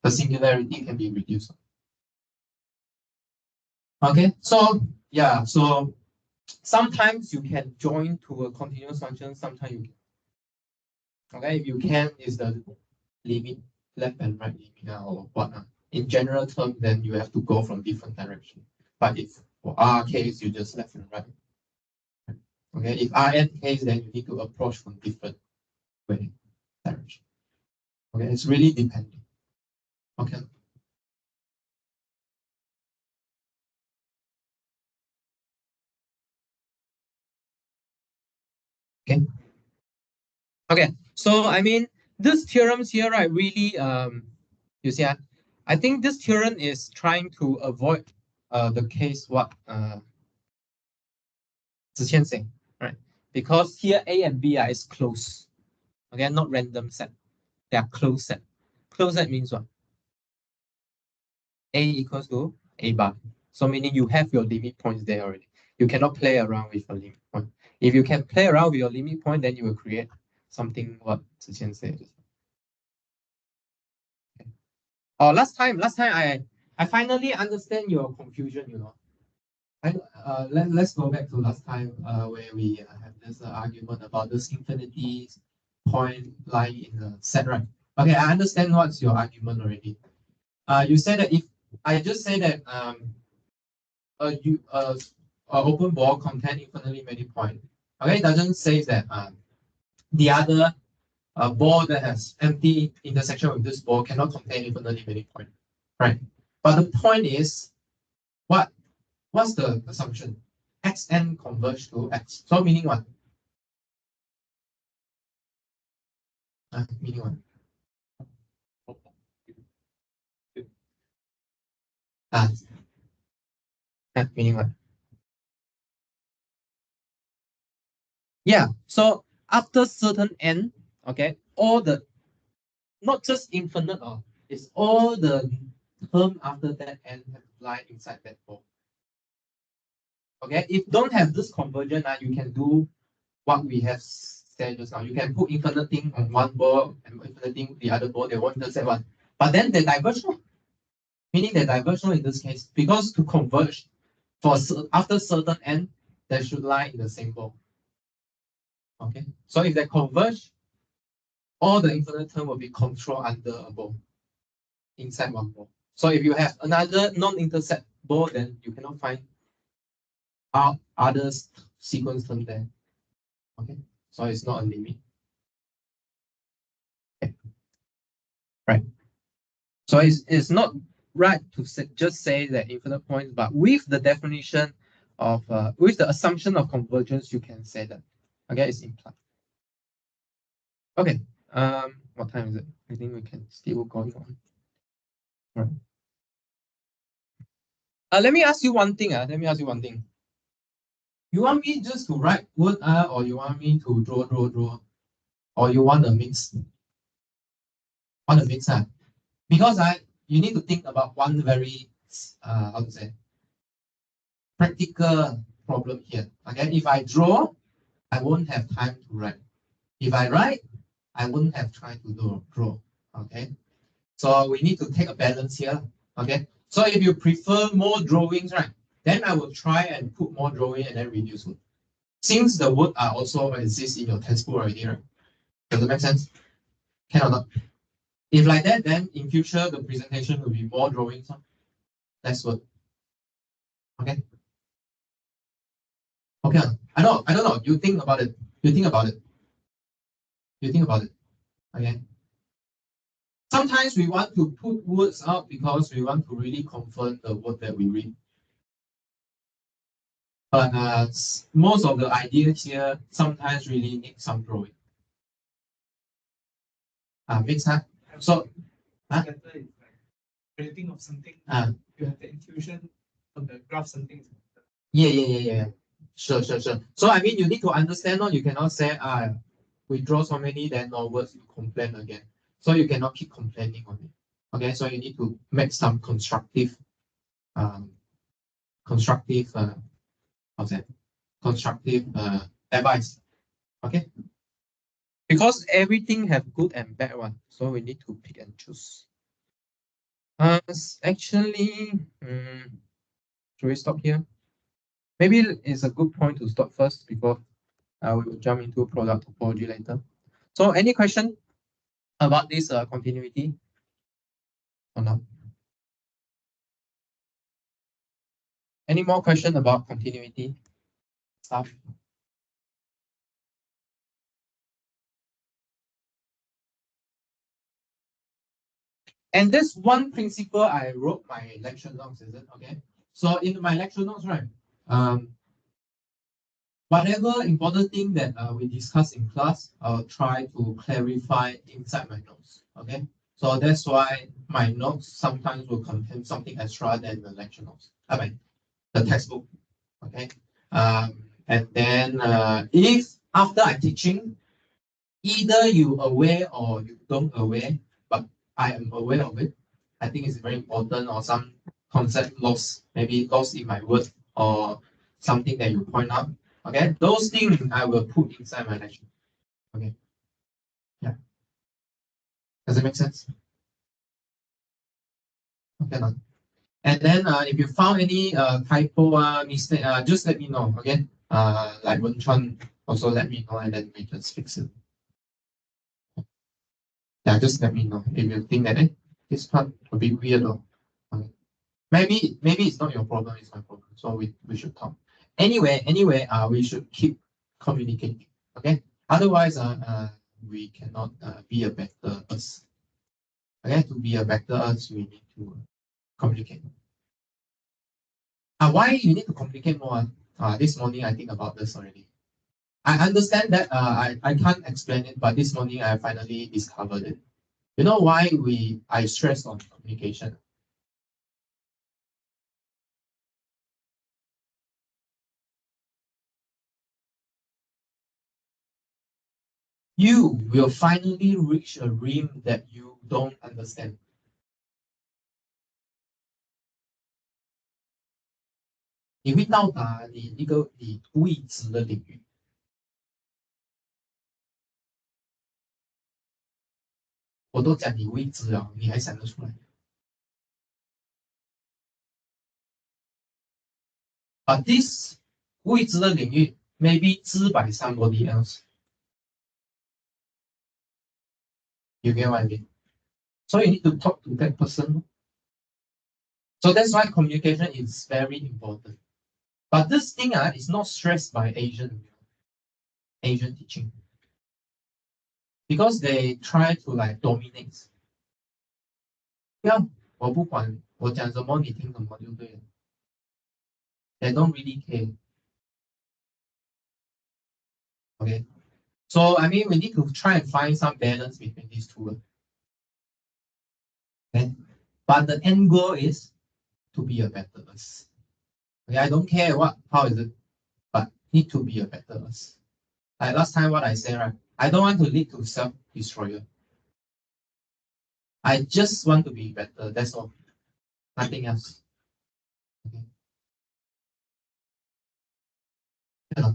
singularity can be reduced. Okay, so yeah, so sometimes you can join to a continuous function, sometimes you can. Okay, if you can, is the limit left and right limit or what? In general terms, then you have to go from different direction. But if for R case, you just left and right. Okay, if Rn case, then you need to approach from different way direction. Okay, it's really depending. Okay. Okay. Okay. So I mean, this theorems here, right? Really, you see, I think this theorem is trying to avoid the case what Seng, right? Because here A and B is close. Okay, not random set. They are close set. Close set means what? A equals to A bar. So meaning you have your limit points there already. You cannot play around with your limit point. If you can play around with your limit point, then you will create something what Ziqian said. Okay. Oh, last time I finally understand your confusion, you know. Let's go back to last time where we have this argument about this infinity point lying in the set, right? Okay, I understand what's your argument already. You said that if I just say that a open ball contain infinitely many points. Okay, it doesn't say that the other ball that has empty intersection with this ball cannot contain infinitely many points, right? But the point is, what's the assumption? Xn converge to X. So meaning what? Meaning what? Meaning what? Yeah. So after certain n, okay, all the not just infinite, it's all the term after that n have to lie inside that ball. Okay, if don't have this conversion, you can do what we have said just now. You can put infinite thing on one ball and infinite thing the other ball. They won't intersect one, but then they diverge. Meaning they diverge in this case because to converge for after certain n, they should lie in the same ball. Okay, so if they converge, all the infinite term will be controlled under a ball inside one ball. So if you have another non-intercept ball, then you cannot find other sequence term there. Okay, so it's not a limit. Okay. Right. So it's not right to just say that infinite points, but with the definition of with the assumption of convergence, you can say that. Okay, it's implied. Okay. What time is it? I think we can still going on. All right. Let me ask you one thing. Let me ask you one thing. You want me just to write word or you want me to draw? Or you want a mix? Want a mix, because you need to think about one very how to say practical problem here. Okay, if I draw, I won't have time to write. If I write, I wouldn't have tried to draw. Okay, so we need to take a balance here. Okay, so if you prefer more drawings, right, then I will try and put more drawing and then reduce wood. Since the wood are also exist in your textbook already, right? Does it make sense? Can or not? If like that, then in future the presentation will be more drawings, less wood. Okay. Okay. I don't know. You think about it. You think about it. You think about it. Okay. Sometimes we want to put words out because we want to really confirm the word that we read. But most of the ideas here sometimes really need some drawing. Makes sense. So, creating of something, you have the intuition of the graph something. Yeah. Sure. So I mean, you need to understand, you cannot say, we draw so many, then onwards you complain again. So you cannot keep complaining on it. Okay, so you need to make some constructive how's that, constructive advice. Okay, because everything have good and bad one, so we need to pick and choose. Actually, should we stop here? Maybe it's a good point to stop first before we will jump into product topology later. So any question about this continuity or not? Any more question about continuity stuff? And this one principle I wrote my lecture notes, is it? Okay. So in my lecture notes, right? Whatever important thing that we discuss in class, I'll try to clarify inside my notes. Okay. So that's why my notes sometimes will contain something extra than the lecture notes. I mean, the textbook. Okay. And then if after I teaching, either you aware or you don't aware, but I am aware of it. I think it's very important, or some concept lost, maybe lost in my word, or something that you point out. Okay, those things I will put inside my lecture. Okay, yeah, does it make sense? Okay, now. And then if you found any typo mistake, just let me know. Okay, like Wen Chuan also let me know, and then we just fix it. Yeah, just let me know if you think that this part a bit weird or maybe it's not your problem, it's my problem. So we should talk. Anyway, we should keep communicating. Okay. Otherwise, we cannot be a better us. Okay, to be a better us, we need to communicate. Why you need to communicate more? This morning I think about this already. I understand that I can't explain it, but this morning I finally discovered it. You know why I stress on communication? You will finally reach a rim that you don't understand. 你会到达你未知的领域。我都讲你未知了，你还想得出来？But this 未知的领域 maybe 知 by somebody else. You get what I mean? So you need to talk to that person. So that's why communication is very important. But this thing is not stressed by Asian teaching. Because they try to like dominate. 我不管我讲什么，你听什么就对了。They don't really care. Okay. So I mean, we need to try and find some balance between these two. Okay. But the end goal is to be a better us. Okay, I don't care how is it, but need to be a better us. Like last time, what I said, right? I don't want to lead to self-destroyer. I just want to be better. That's all. Nothing else. Okay. Yeah.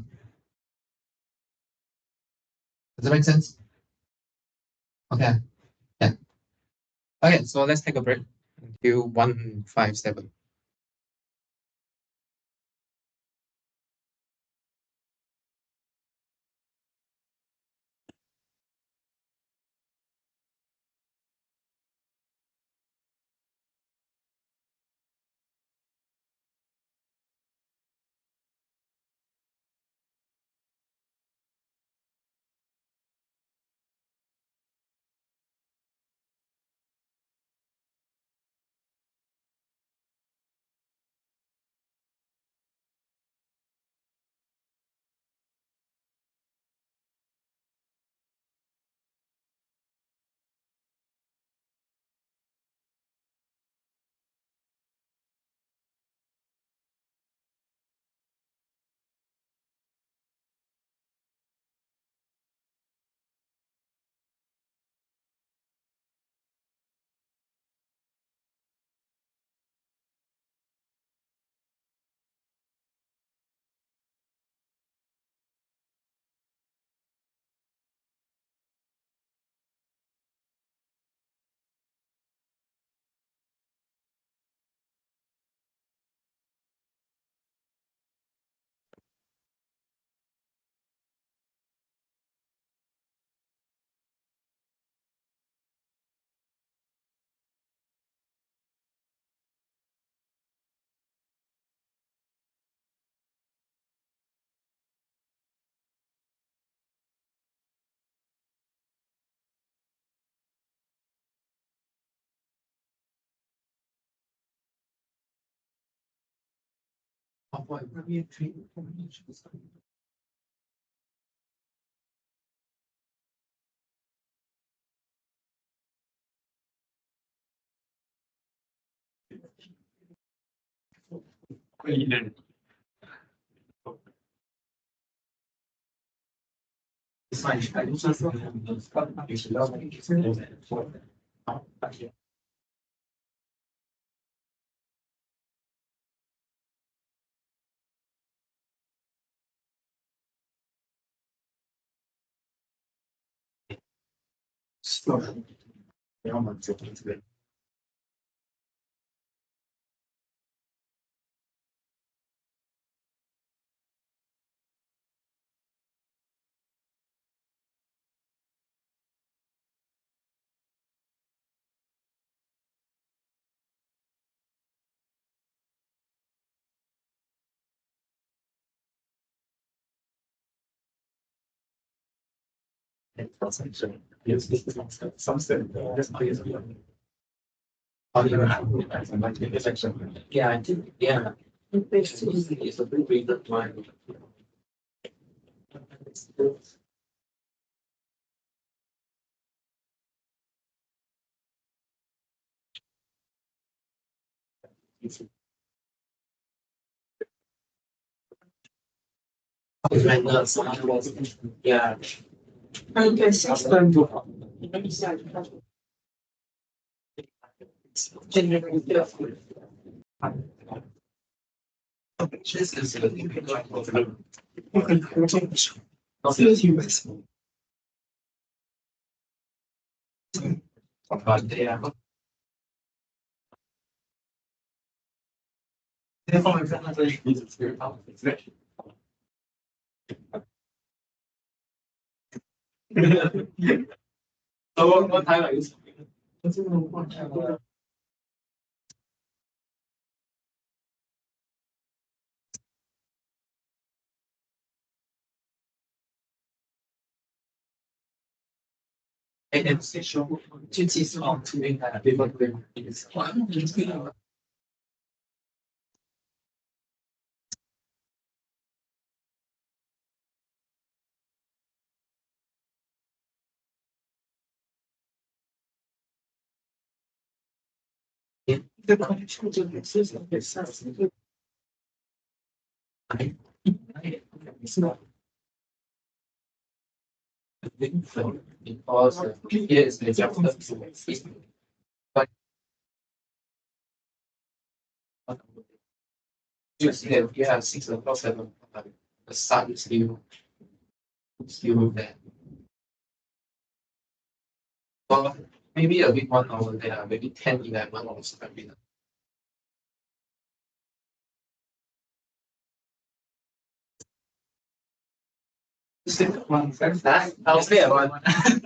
Does that make sense? Okay. Yeah. Okay, so let's take a break until 157. Yeah, I think, yeah. It's a pretty good line. Yeah. I guess it's going to So what time are you sleeping? And station 经济是往这边来，对吧？对。这个这个是什么？是吧？because yes, the chapter but you see that you have 6 o'clock, 7 o'clock, the sun is still there. So maybe a bit 1 hour there, maybe 10, 11 or something. I'll stay at 1.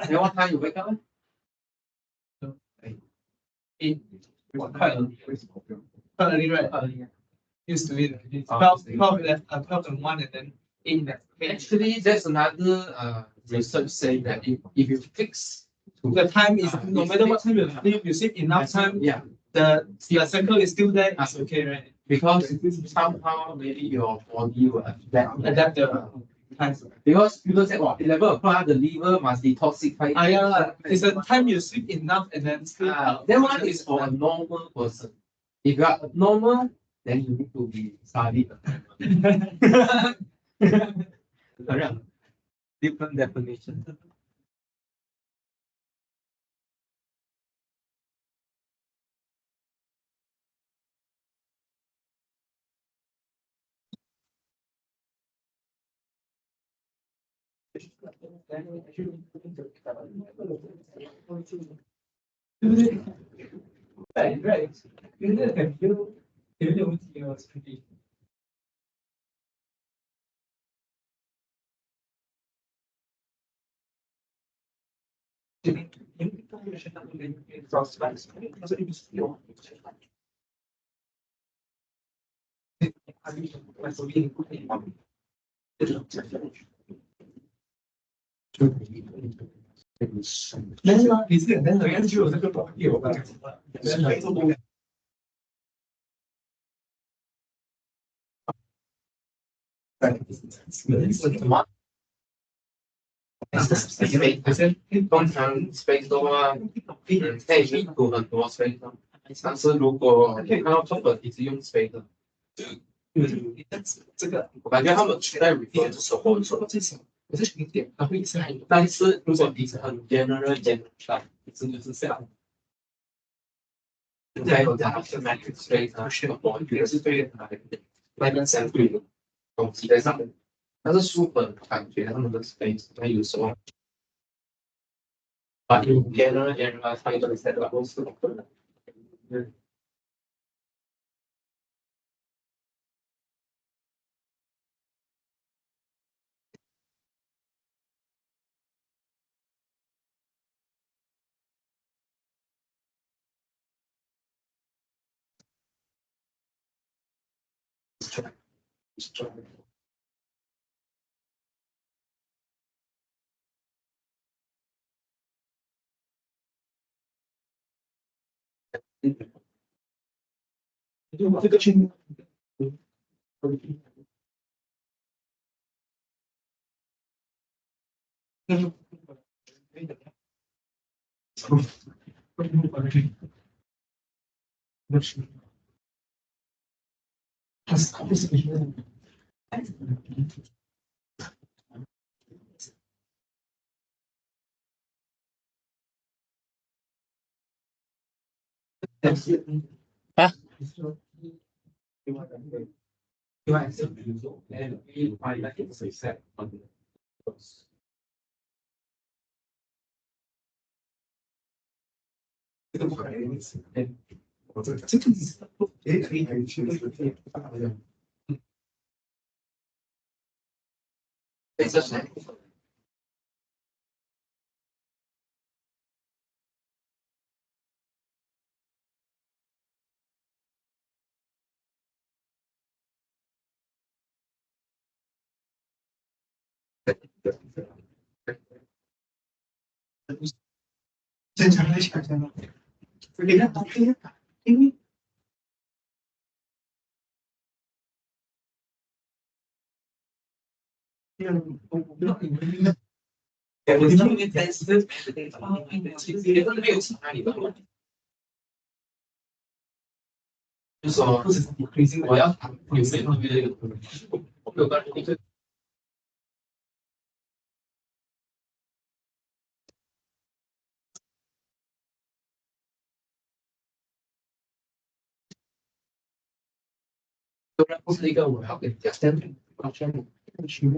Then what time you wake up? 快了，快了，right? Used to it. 12 and 1 and then 8 that. Actually, there's another research saying that if you fix The time is no matter what time you sleep, you sleep enough time. yeah, The cycle is still there. It's okay, right? because somehow maybe your body will Adapt the time. because people say, oh, 11 o'clock, the liver must detoxify. Yeah, it's the time you sleep enough and then sleep. That one is for a normal person. If you are normal, then you need to be studied. Different definition. Right, right. 有点问题哦，兄弟。你是人家就有这个保有吧？通常 space 的话，可以密度很多 space 的，但是如果看到 property 是用 space 的，这个我感觉他们在 review 的时候说这些不是重点，它会是很，但是如果你是很 general 真的是这样。在有它是 matrix space 它需要我觉得是对那边相对的东西在上面，但是书本感觉他们的 space 它有时候。But in general,它有set up 都是可能。这个群。啊？另外是比如说，set 这个不可能，我这个也可以去对，这是。正常来想象，你看，因为我今天在是其实没有其他理论，就说我要有些东西，我没有办法理解。当然不是一个我要跟你讲的，好像去。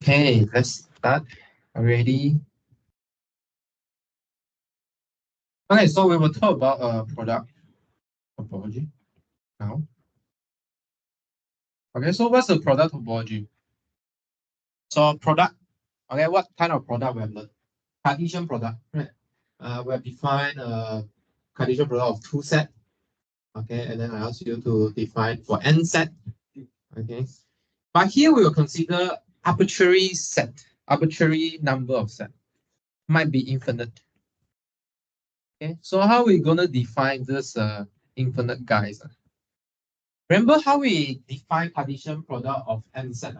Okay, let's start already. Okay, so we will talk about product topology now. Okay, so what's the product topology? So product, okay, what kind of product we have learned? Cartesian product, right? We have defined a Cartesian product of two set. Okay, and then I ask you to define for n set. Okay, but here we will consider arbitrary set, arbitrary number of set. Might be infinite. Okay, so how are we gonna define this infinite guys? Remember how we define Cartesian product of n set?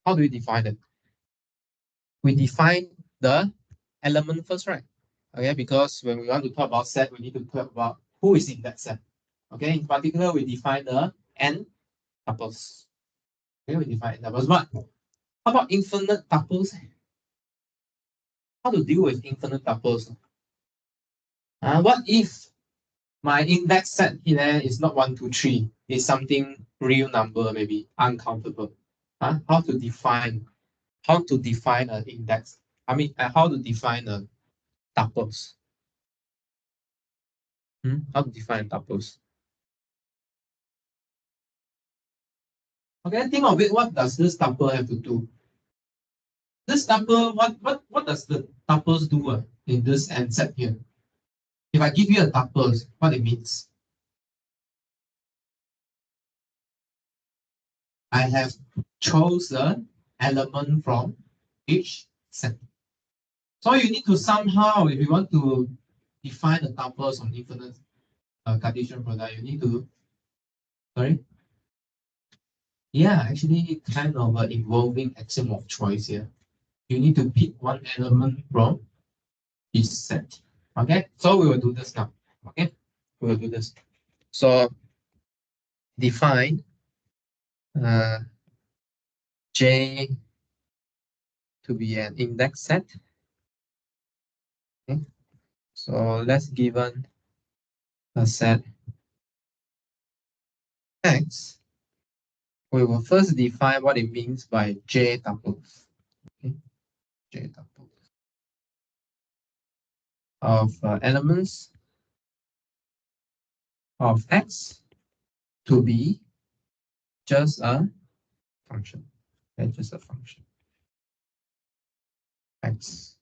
How do we define it? We define the element first, right? Okay, because when we want to talk about set, we need to talk about who is in that set. Okay, in particular, we define the n tuples. Okay, we define tuples. But how about infinite tuples? How to deal with infinite tuples? What if my index set here is not 1, 2, 3? It's something real number, maybe uncountable. How to define an index? I mean, how to define a tuples? How to define tuples? Okay, think of it. What does this tuple have to do? This tuple, what does the tuples do in this n set here? If I give you a tuples, what it means? I have chosen element from each set. So you need to somehow, if you want to define the tuples on infinite Cartesian product, you need to, sorry? Yeah, actually kind of involving axiom of choice here. You need to pick one element from each set. Okay, so we will do this now. Okay, we will do this. So define J to be an index set. Okay, so let's given a set X. We will first define what it means by J tuples. Okay, J tuples of elements of X to be just a function. Okay, just a function. X.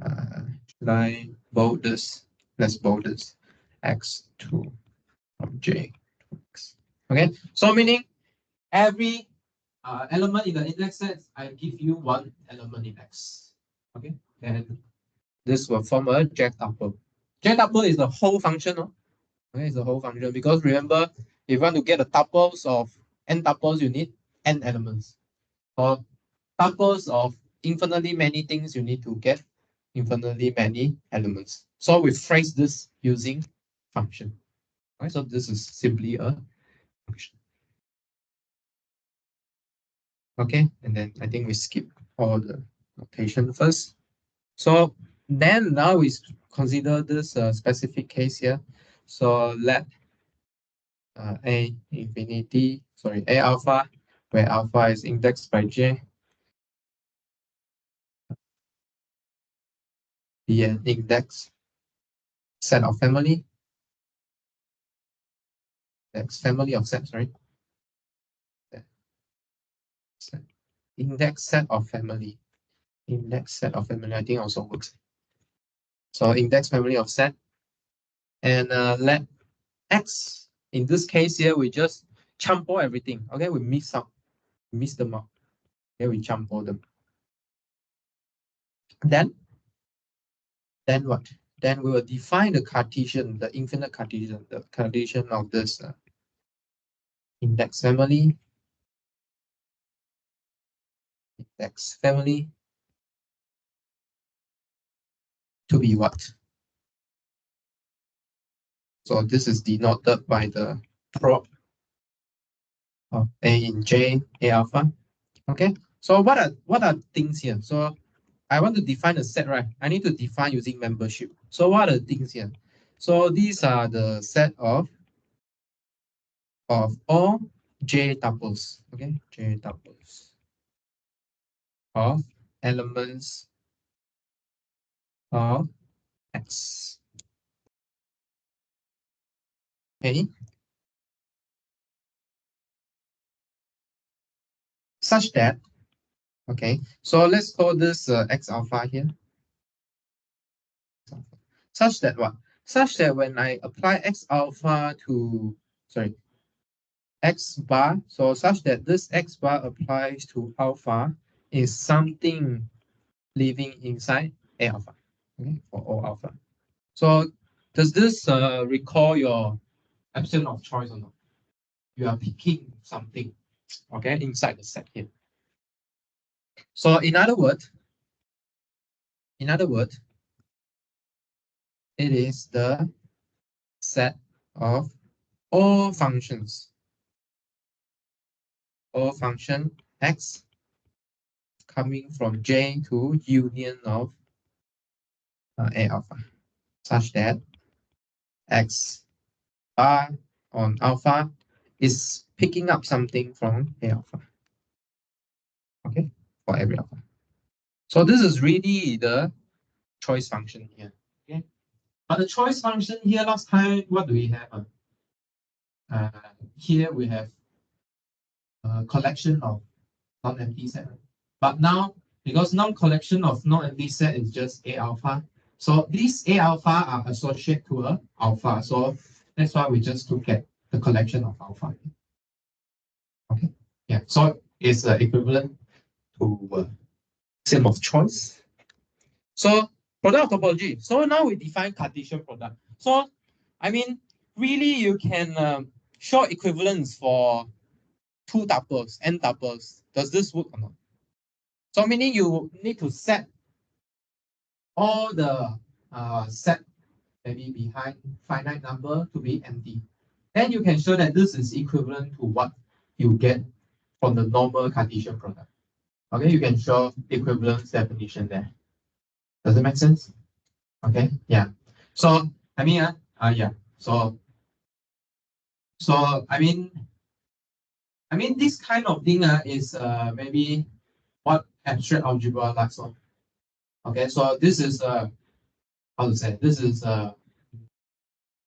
Should I bold this? Let's bold this. X2 from J to X. Okay, so meaning every element in the index set, I give you one element in X. Okay, and this will form a J tuple. J tuple is the whole function. No? Okay, it's the whole function because remember, if you want to get the tuples of n tuples, you need n elements. For tuples of infinitely many things, you need to get infinitely many elements. So we phrase this using function. Right? So this is simply a function. Okay, and then I think we skip all the notation first. So then now we consider this specific case here. So let A infinity, sorry, A alpha, where alpha is indexed by J, be an index set of family, family of sets, sorry. Set. Index set of family. Index set of family, I think also works. So index family of set. And let X, in this case here, we just champo everything. Okay, we mix them up. Okay, we champo them. Then what? Then we will define the Cartesian, the infinite Cartesian, the Cartesian of this index family. Index family to be what? So this is denoted by the prop of A in J, A alpha. Okay. So what are things here? So I want to define a set, right? I need to define using membership. So what are the things here? So these are the set of all J tuples. Okay, J tuples of elements of X. Okay. Such that, okay, so let's call this X alpha here. Such that what? Such that when I apply X alpha to, sorry, X bar, so such that this X bar applies to alpha is something living inside A alpha, okay, for all alpha. So does this recall your epsilon of choice or not? You are picking something, okay, inside the set here. So in other words, it is the set of all functions, all function X coming from J to union of A alpha, such that X bar on alpha is picking up something from A alpha. Okay, for every alpha. So this is really the choice function here. Okay, but the choice function here last time, what do we have? Here we have a collection of non-empty set. But now, because non-collection of non-empty set is just A alpha, so these A alpha are associated to a alpha. So that's why we just look at the collection of alpha. Okay, yeah. So it's equivalent to axiom of choice. So product topology. So now we define Cartesian product. So I mean, really, you can show equivalence for two tuples, n tuples. Does this work or not? So meaning you need to set all the set maybe behind finite number to be empty. Then you can show that this is equivalent to what you get from the normal Cartesian product. Okay, you can show equivalence definition there. Does it make sense? Okay, yeah. So I mean, yeah. So I mean this kind of thing is maybe what abstract algebra likes on. Okay, so this is how to say, this is a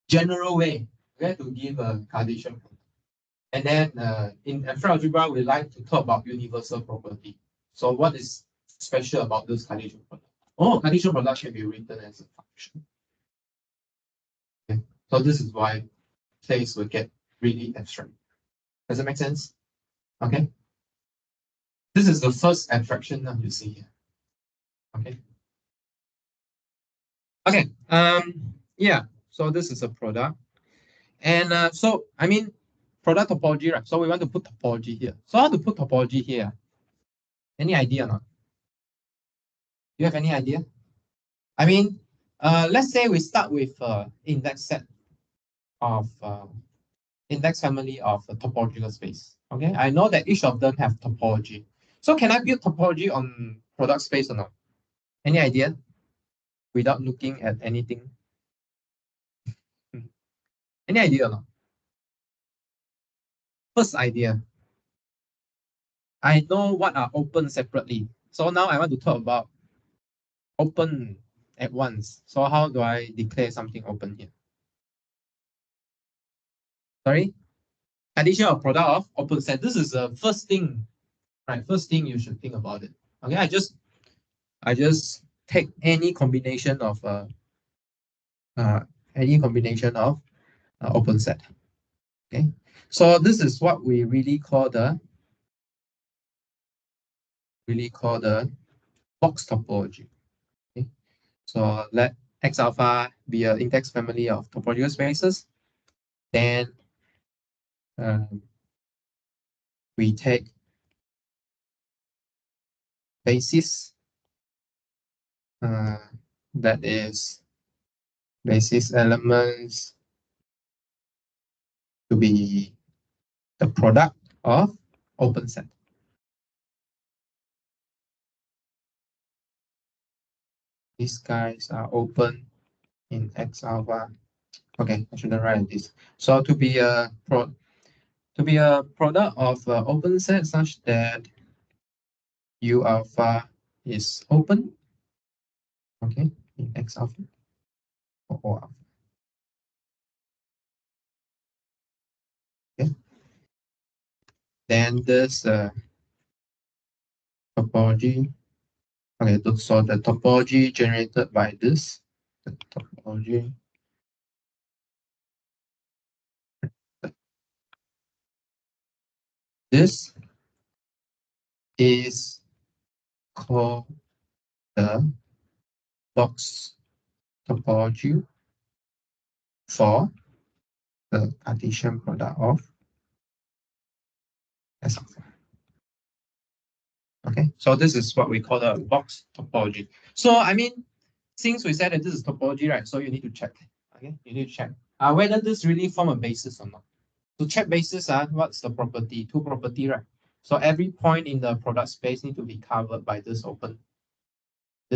general way, okay, to give a Cartesian product. And then in abstract algebra, we like to talk about universal property. So what is special about this Cartesian product? Oh, Cartesian product can be written as a function. Okay, so this is why things will get really abstract. Does it make sense? Okay. This is the first abstraction that you see here. Okay. Okay. Yeah. So this is a product, and so I mean, product topology, right? So we want to put topology here. So how to put topology here? Any idea or not? Do you have any idea? I mean, let's say we start with index set of index family of a topological space. Okay, I know that each of them have topology. So can I build topology on product space or not? Any idea? Without looking at anything. Any idea or not? First idea. I know what are open separately. So now I want to talk about open at once. So how do I declare something open here? Sorry? Addition of product of open set. This is the first thing, right? First thing you should think about it. Okay, I just take any combination of uh, open set. Okay, so this is what we really call the box topology. Okay, so let X alpha be an index family of topological spaces. Then we take basis, that is basis elements to be the product of open set. These guys are open in X alpha. Okay, I shouldn't write this. So to be a product of open set such that U alpha is open. Okay, in X alpha or O alpha. Okay. Then this topology. Okay, so the topology generated by this, the topology. This is called the box topology for the Cartesian product of S alpha. Okay, so this is what we call the box topology. So I mean, since we said that this is topology, right? So you need to check. Okay, you need to check whether this really form a basis or not. To check basis, what's the property? Two property, right? So every point in the product space need to be covered by this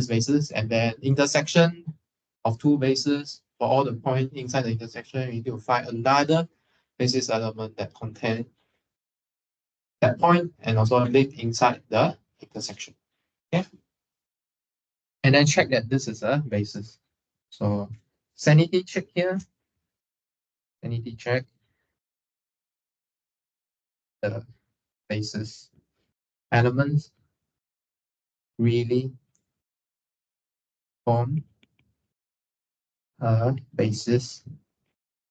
basis, and then intersection of two bases for all the point inside the intersection, you need to find another basis element that contain that point and also live inside the intersection. Okay. And then check that this is a basis. So sanity check here. Sanity check the basis elements really form a basis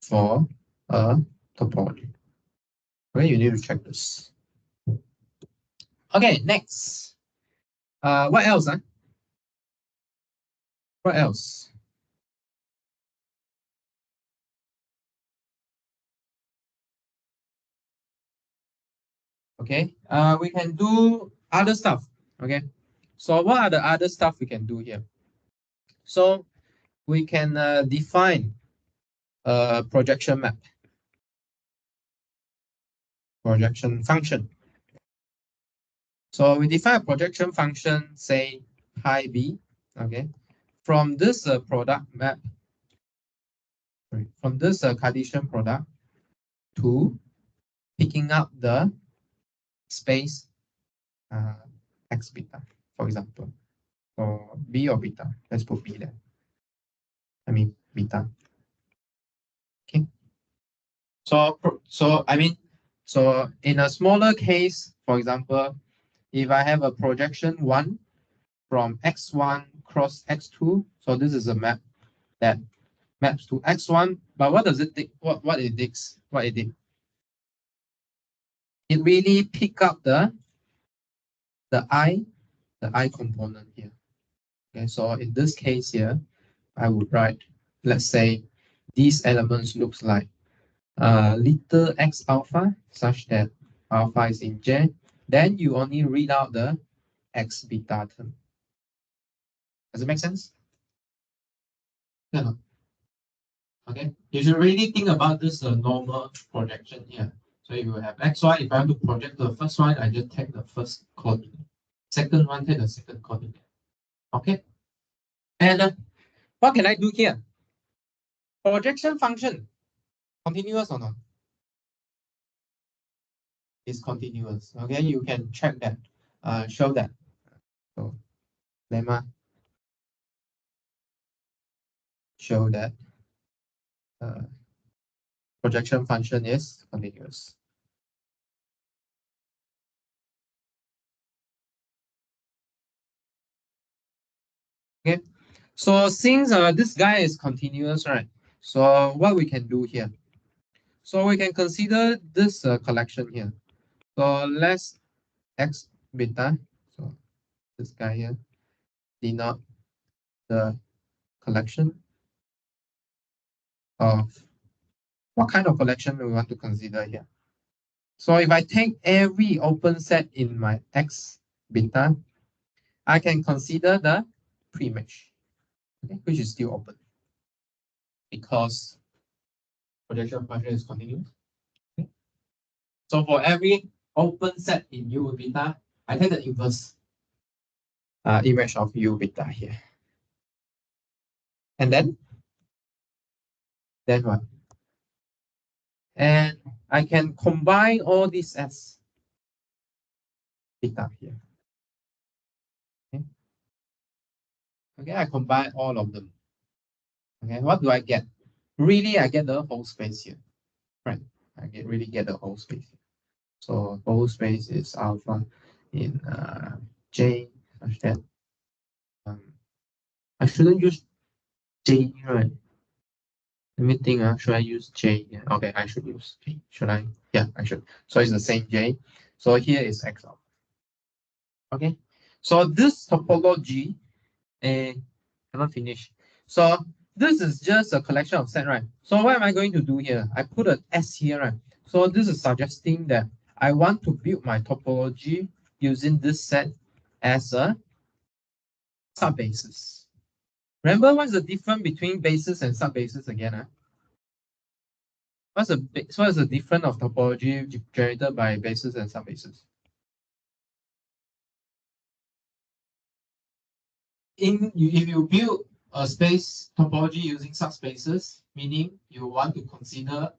for a topology. Okay, you need to check this. Okay, next. What else? What else? Okay, we can do other stuff. Okay, so what are the other stuff we can do here? So we can define a projection map, projection function. So we define a projection function, say pi b. Okay, from this product map, from this Cartesian product to picking up the space x beta, for example, or b or beta. Let's put b there. I mean beta. Okay. So in a smaller case, for example, if I have a projection 1 from x1 cross x2, so this is a map that maps to x1, but what does it take? What it digs? What it did? It really pick up the I component here. Okay, so in this case here, I would write, let's say, these elements looks like little x alpha such that alpha is in J, then you only read out the x beta term. Does it make sense? No. Okay, you should really think about this normal projection here. So if you have xy, if I want to project the first one, I just take the first coordinate. Second one, take the second coordinate. Okay, and what can I do here? Projection function, continuous or not? Is continuous. Okay, you can check that, show that. So lemma show that projection function is continuous. Okay, so since this guy is continuous, right? So what we can do here? So we can consider this collection here. So let's x beta. So this guy here denote the collection of what kind of collection we want to consider here. So if I take every open set in my x beta, I can consider the pre-mesh, okay, which is still open because projection function is continuous. Okay. So for every open set in U beta, I take the inverse image of U beta here. And then what? And I can combine all these as beta here. Okay. Okay, I combine all of them. Okay, what do I get? Really, I get the whole space here. Right. I really get the whole space here. So whole space is alpha in J such that I shouldn't use J, right? Let me think. Should I use J? Yeah. Okay, I should use J. Should I? Yeah, I should. So it's the same J. So here is X alpha. Okay. So this topology, cannot finish. So this is just a collection of set, right? So what am I going to do here? I put an S here, right? So this is suggesting that I want to build my topology using this set as a subbasis. Remember what's the difference between basis and subbasis again? What's the difference of topology generated by basis and subbasis? If you build a space topology using subspaces, meaning you want to consider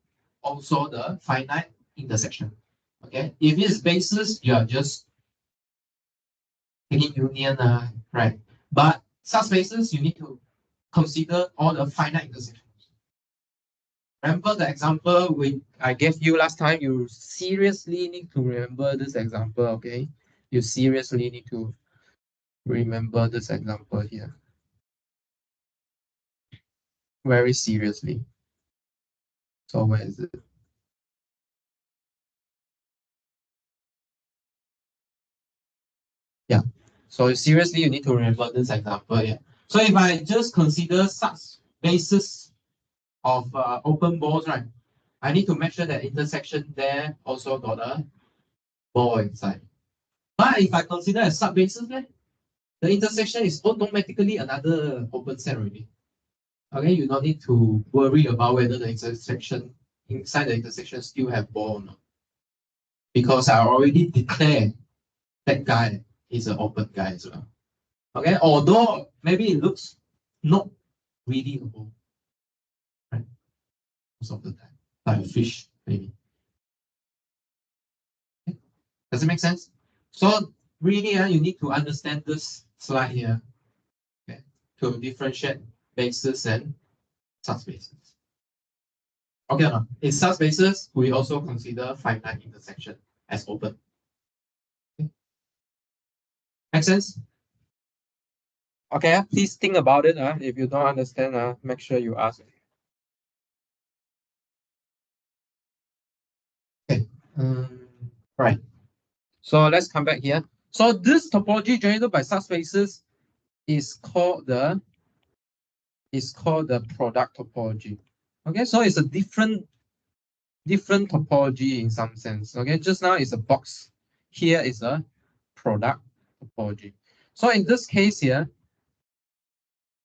also the finite intersection. Okay, if it's basis, you are just taking union, right? But subspaces, you need to consider all the finite intersections. Remember the example I gave you last time? You seriously need to remember this example, okay? You seriously need to remember this example here. Very seriously. So where is it? Yeah. So seriously, you need to remember this example here. So if I just consider such basis of open balls, right? I need to make sure that intersection there also got a ball inside. But if I consider a sub-basis, the intersection is automatically another open set already. Okay, you don't need to worry about whether the intersection inside the intersection still have ball or not. Because I already declared that guy is an open guy as well. Okay, although maybe it looks not really a ball, right? Most of the time, like a fish, maybe. Okay. Does it make sense? So really, you need to understand this slide here, okay, to differentiate bases and subspaces. Okay, no. In subspaces, we also consider finite intersection as open. Okay. Make sense? Okay, please think about it. If you don't understand, make sure you ask. Okay. Right. So let's come back here. So this topology generated by subspaces is called the product topology. Okay, so it's a different topology in some sense. Okay, just now it's a box. Here is a product topology. So in this case here,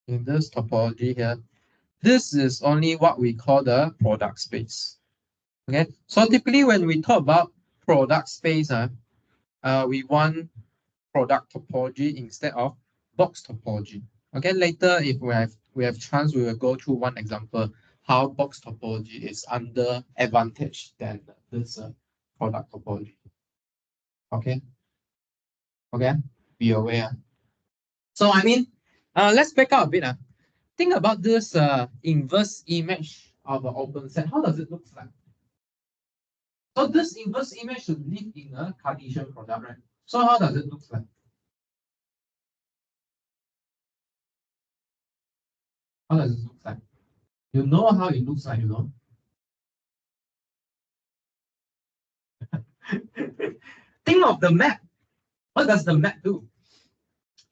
in this topology here, this is only what we call the product space. Okay, so typically when we talk about product space, we want product topology instead of box topology. Okay, later if we have chance, we will go through one example how box topology is under advantage than this product topology. Okay, okay, be aware. So I mean, let's back up a bit. Think about this inverse image of an open set. How does it look like? So this inverse image should live in a Cartesian product, right? So how does it look like? How does it look like? You know how it looks like, you know? Think of the map. What does the map do?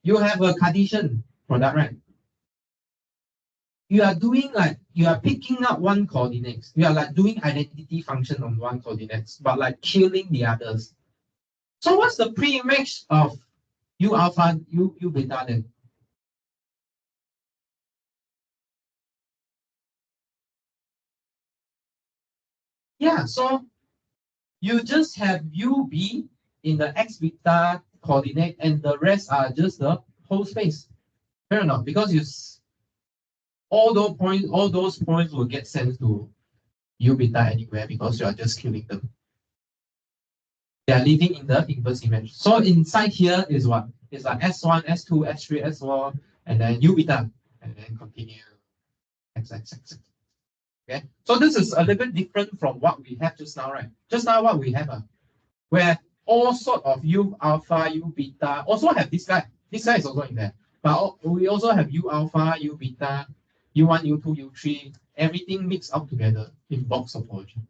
You have a Cartesian product, right? You are doing like, you are picking up one coordinates. You are like doing identity function on one coordinates, but like killing the others. So what's the pre-image of U alpha, U beta then? Yeah, so you just have UB in the X beta coordinate and the rest are just the whole space. Fair enough, because all those points will get sent to U beta anywhere because you are just killing them. They are living in the inverse image. So inside here is what? It's like S1, S2, S3, S4, and then U beta, and then continue X, X, X, X. Okay, so this is a little bit different from what we have just now, right? Just now what we have, where all sort of U alpha, U beta also have this guy. This guy is also in there. But we also have U alpha, U beta, U1, U2, U3, everything mixed up together in box topology.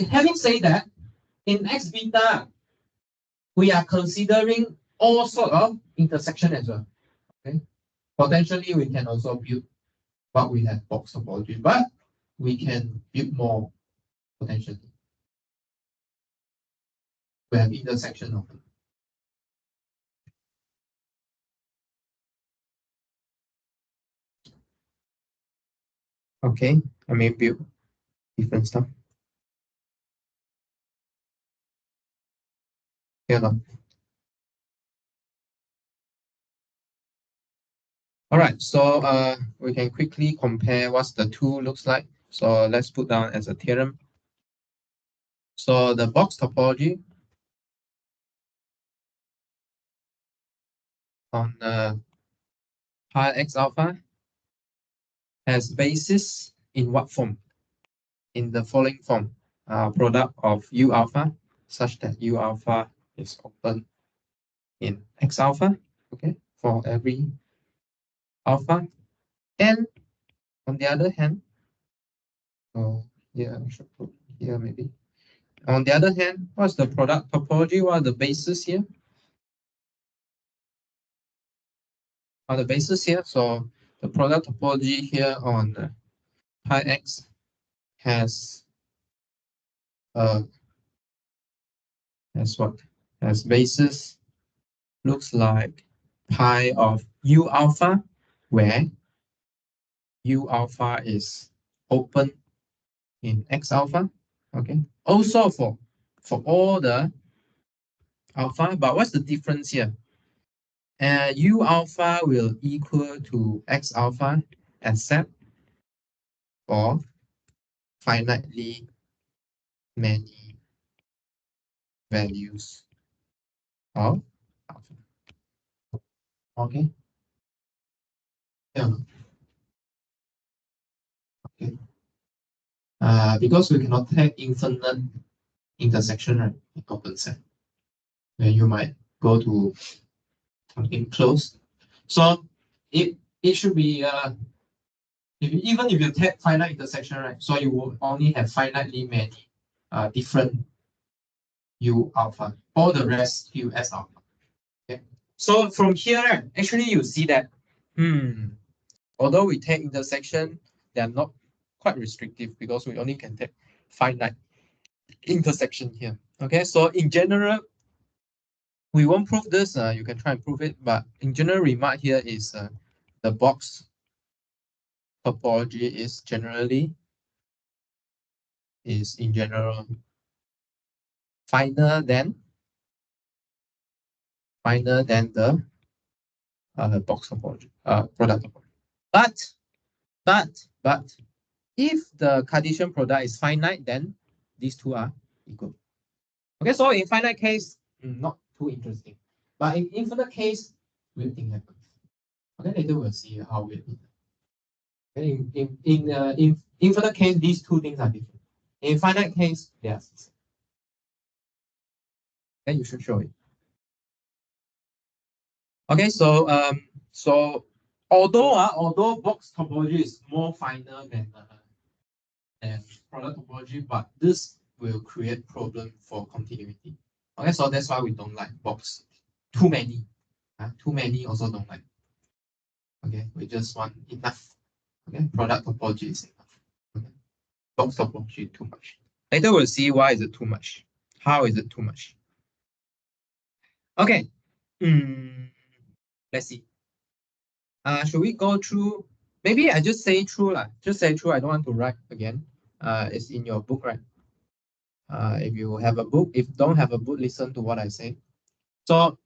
Having said that, in X beta, we are considering all sort of intersection as well. Okay, potentially we can also build what we have box topology, but we can build more potentially. We have intersection of them. Okay, I may build different stuff. Yeah. All right, so we can quickly compare what the two looks like. So let's put down as a theorem. So the box topology on pi x alpha has basis in what form? In the following form, product of U alpha such that U alpha is open in X alpha, okay, for every alpha. And on the other hand, yeah, I should put here maybe. On the other hand, what's the product topology? What are the bases here? on the basis here. So the product topology here on pi x has what? Has basis looks like pi of u alpha, where u alpha is open in x alpha. Okay. Also for all the alpha, but what's the difference here? U alpha will equal to x alpha except for finitely many values of alpha. Okay. Yeah. Okay. Because we cannot take infinite intersection, right, in open set, then you might go to something close. So it should be even if you take finite intersection, right? So you will only have finitely many different u alpha. All the rest u s alpha. Okay. So from here, right, actually you see that although we take intersection, they are not quite restrictive because we only can take finite intersection here. Okay, so in general, we won't prove this. You can try and prove it, but in general, remark here is the box topology is in general finer than the box topology, product topology. But if the Cartesian product is finite, then these two are equal. Okay, so in finite case, not too interesting. But in infinite case, weird thing happens. Okay, later we'll see how weird it is. Okay, in infinite case, these two things are different. In finite case, they are the same. Then you should show it. Okay, so although box topology is more finer than product topology, but this will create problem for continuity. Okay, so that's why we don't like box. Too many. Too many also don't like. Okay, we just want enough. Okay, product topology is enough. Okay, box topology too much. Later we'll see why is it too much. How is it too much? Okay. Let's see. Should we go through? Maybe I just say through lah. Just say through. I don't want to write again. It's in your book, right? If you have a book, if don't have a book, listen to what I say. So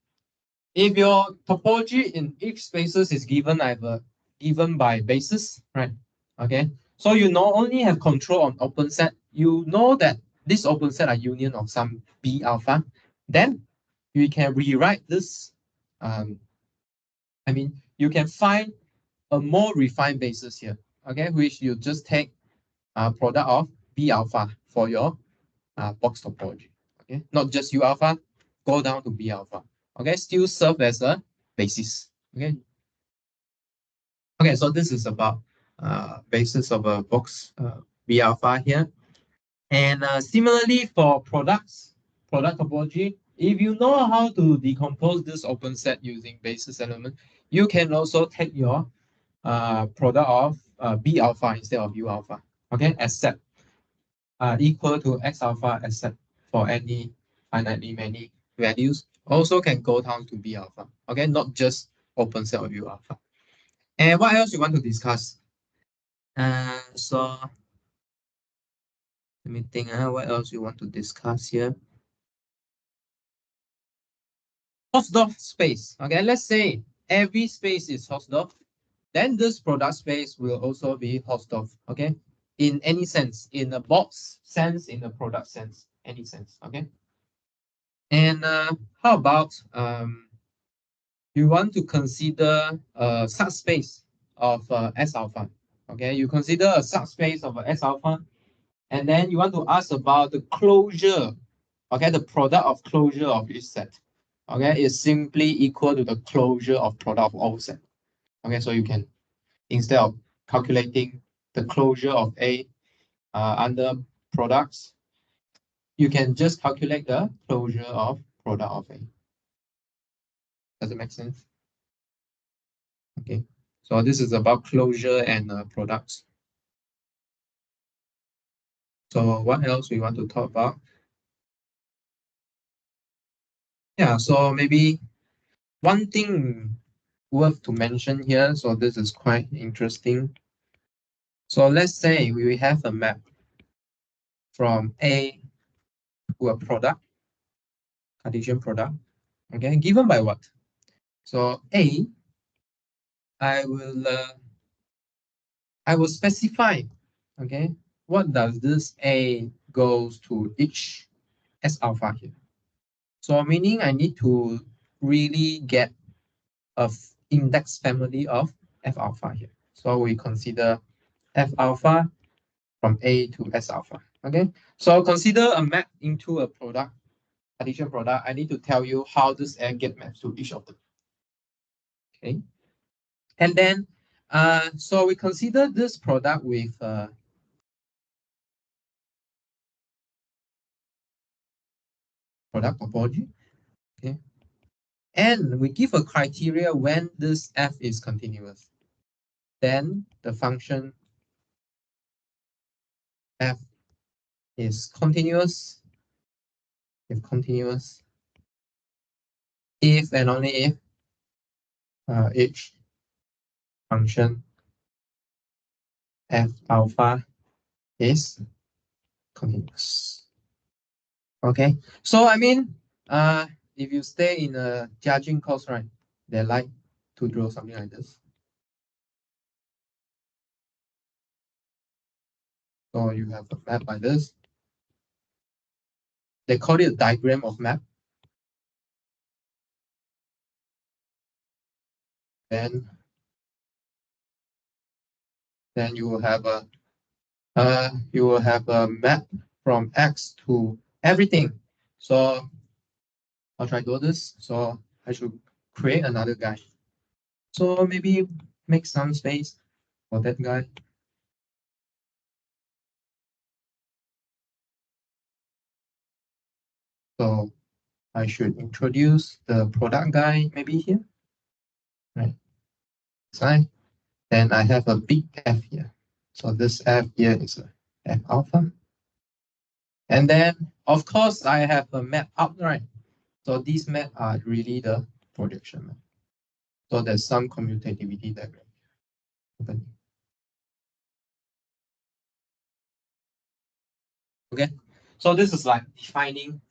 if your topology in each spaces is given either given by basis, right? Okay. So you not only have control on open set, you know that this open set are union of some B alpha, then you can rewrite this. I mean, you can find a more refined basis here, okay, which you just take product of B alpha for your box topology, okay, not just U alpha, go down to B alpha, okay, still serve as a basis, okay. Okay, so this is about basis of a box B alpha here. And similarly for product topology, if you know how to decompose this open set using basis element, you can also take your product of B alpha instead of U alpha, okay, except equal to X alpha except for any finitely many values, also can go down to B alpha, okay, not just open set of U alpha. And what else you want to discuss? So let me think. What else you want to discuss here? Hausdorff space. Okay, let's say every space is Hausdorff, then this product space will also be Hausdorff. Okay, in any sense, in a box sense, in a product sense, any sense. Okay. And how about you want to consider a subspace of S alpha? Okay, you consider a subspace of S alpha, and then you want to ask about the closure. Okay, the product of closure of each set. Okay, is simply equal to the closure of product of all set. Okay, so you can, instead of calculating the closure of A under products, you can just calculate the closure of product of A. Does it make sense? Okay, so this is about closure and products. So what else we want to talk about? Yeah, so maybe one thing worth to mention here. So this is quite interesting. So let's say we have a map from A to a product, Cartesian product. Okay, given by what? So A, I will uh, I will specify. Okay, what does this A goes to each S alpha here? So meaning I need to really get a index family of F alpha here. So we consider F alpha from A to S alpha. Okay, so consider a map into a product, addition product. I need to tell you how this A get mapped to each of them. Okay, and then so we consider this product with product topology. Okay, and we give a criteria when this F is continuous. Then the function F is continuous, if continuous, if and only if each function F alpha is continuous. Okay, so I mean, if you stay in a judging course, right, they like to draw something like this. So you have a map like this. They call it a diagram of map. Then, then you will have a map from X to everything. So I'll try to do this. So I should create another guy. So maybe make some space for that guy. So I should introduce the product guy maybe here. Right. Sign. Then I have a big F here. So this F here is a F alpha. And then of course I have a map up, right? So these maps are really the projection map. So there's some commutativity diagram happening. Okay. So this is like defining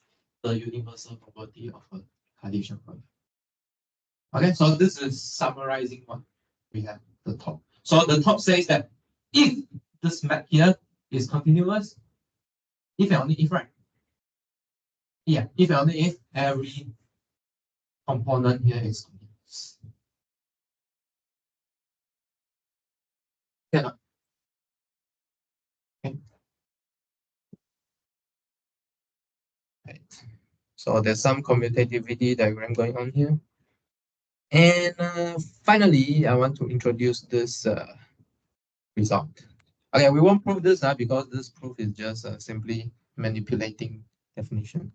the universal property of a Cartesian product. Okay, so this is summarizing what we have the top. So the top says that if this map here is continuous, if and only if, right? Yeah, if and only if every component here is continuous. Yeah. Okay. Right. So there's some commutativity diagram going on here. And finally, I want to introduce this result. Okay, we won't prove this because this proof is just simply manipulating definition.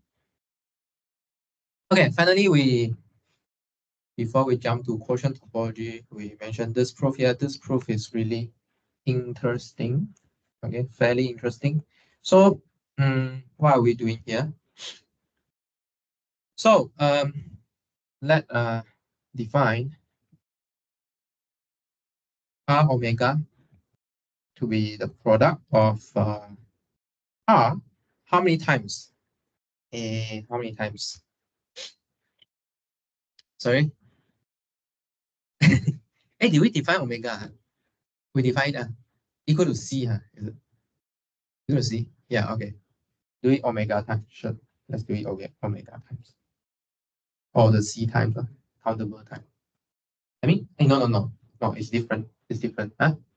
Okay, finally, before we jump to quotient topology, we mentioned this proof here. This proof is really interesting. Okay, fairly interesting. So, what are we doing here? So, let define R omega to be the product of R. How many times? How many times? Sorry. Did we define omega? We define equal to C, is it? Equal to C? Yeah, okay. Do it omega times. Sure. Let's do it omega times. Or the C times, countable time. I mean, no. No, it's different. It's different.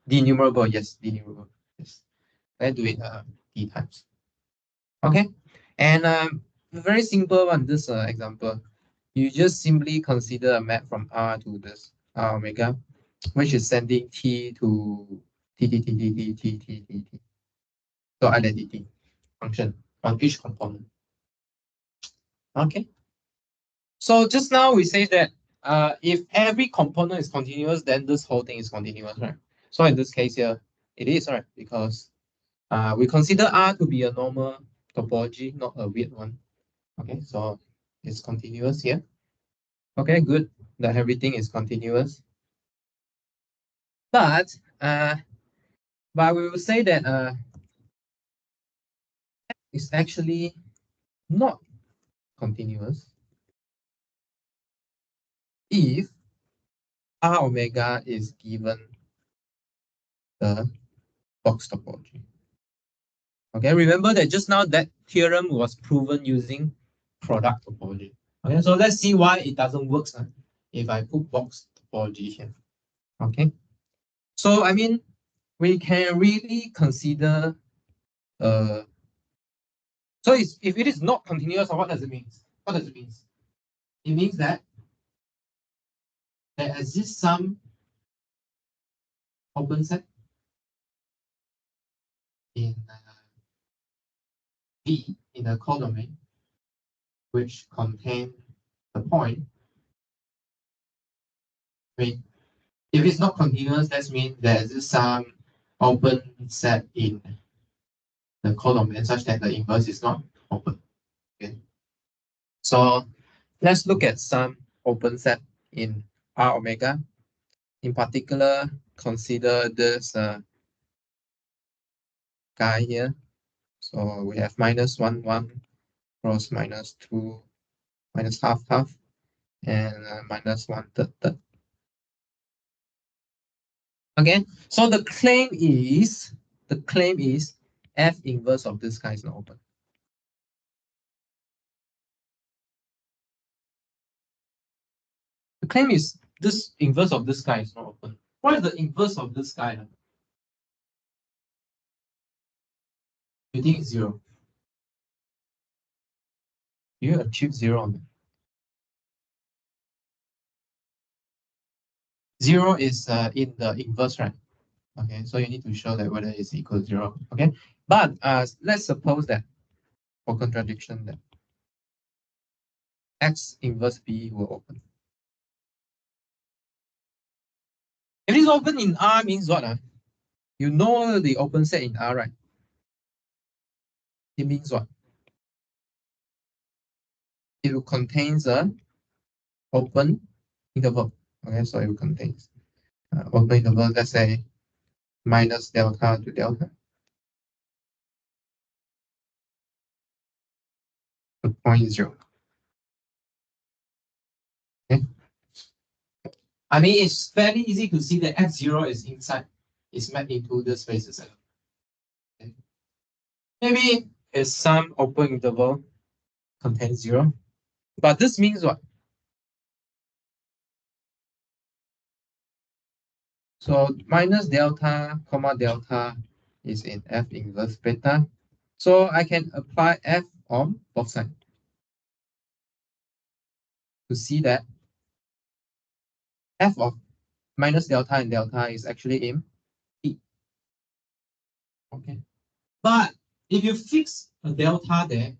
Denumerable, yes, denumerable. Yes. Let's do it D times. Okay. And very simple one, this example. You just simply consider a map from R to this R omega, which is sending T to T. So identity function on each component. Okay. So just now we say that if every component is continuous, then this whole thing is continuous, right? So in this case here, it is, right? Because we consider R to be a normal topology, not a weird one. Okay, so it's continuous here. Okay, good that everything is continuous. But we will say that it's actually not continuous if R omega is given the box topology. Okay, remember that just now that theorem was proven using product topology. Okay, so let's see why it doesn't work if I put box topology here. Okay, so I mean, we can really consider so if it is not continuous, what does it mean? What does it mean? It means that there exists some open set in V in the codomain which contain the point. Wait, if it's not continuous, that means there is some open set in the codomain such that the inverse is not open. Okay. So let's look at some open set in R omega. In particular, consider this guy here. So we have minus 1, 1 cross minus 2, minus half, half, and minus 1, third, third. Okay, so the claim is F inverse of this guy is not open. The claim is this inverse of this guy is not open. What is the inverse of this guy? You think it's 0? You achieve 0 on it. 0 is in the inverse, right? Okay, so you need to show that whether it's equal to 0. Okay, but let's suppose that for contradiction that X inverse B will open. If it's open in R means what? You know the open set in R, right? It means what? It will contain a open interval. Okay, so it will contain open interval, let's say minus delta to delta. The point is 0. Okay. I mean, it's fairly easy to see that F0 is inside, is mapped into the spaces. Okay. Maybe it's some open interval contains 0. But this means what? So minus delta, comma delta is in F inverse beta. So I can apply F on both sides to see that F of minus delta and delta is actually in P. Okay. But if you fix a delta there,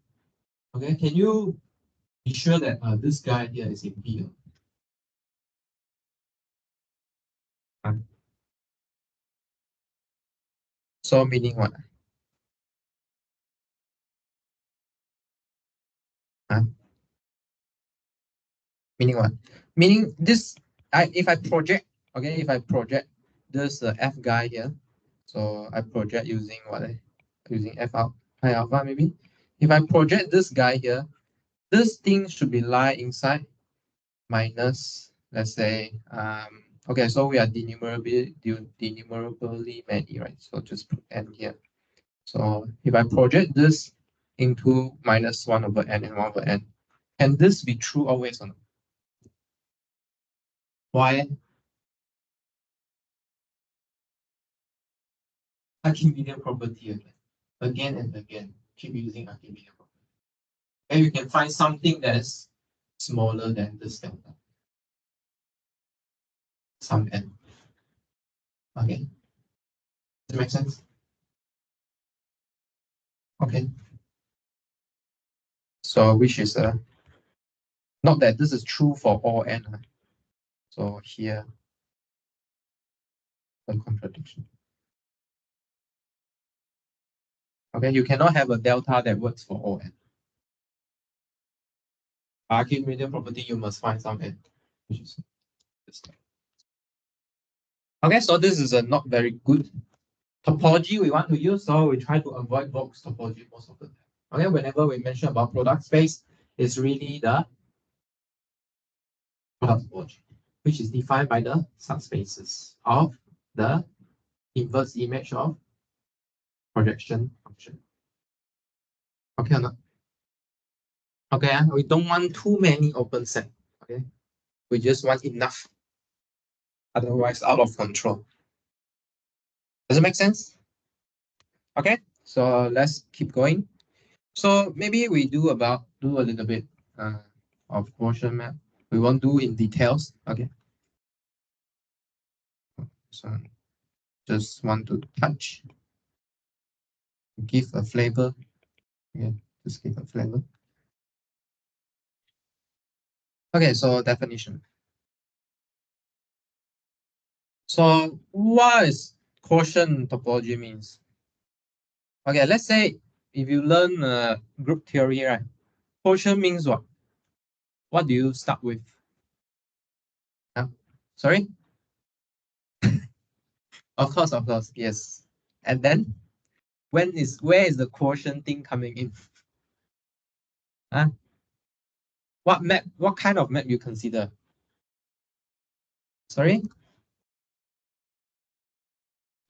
okay, can you be sure that this guy here is in P? So meaning what? Meaning what? Meaning this, if I project, okay, if I project this F guy here, so I project using what? Using F out, pi alpha maybe. If I project this guy here, this thing should be lie inside minus, let's say, okay, so we are denumerably many, right? So just put n here. So if I project this into minus 1 over n and 1 over n, can this be true always or not? Why? Archimedean property again and again. Keep using Archimedean property. And you can find something that's smaller than this delta. Some n. Okay. Does it make sense? Okay. So which is not that this is true for all n. So here, a contradiction. Okay, you cannot have a delta that works for all n. Archimedean property, you must find some n, which is this guy. Okay, so this is a not very good topology we want to use, so we try to avoid box topology most of the time. Okay, whenever we mention about product space, it's really the product topology, which is defined by the subspaces of the inverse image of projection function. Okay or not? Okay, we don't want too many open set. Okay, we just want enough. Otherwise, out of control. Does it make sense? Okay, so let's keep going. So maybe we do a little bit of quotient map. We won't do in details. Okay. So just want to touch, give a flavor. Okay, just give a flavor. Okay, so definition. So what is quotient topology means? Okay, let's say if you learn group theory, right? Quotient means what? What do you start with? Huh? Sorry? Of course, yes. And then where is the quotient thing coming in? Huh? What kind of map you consider? Sorry?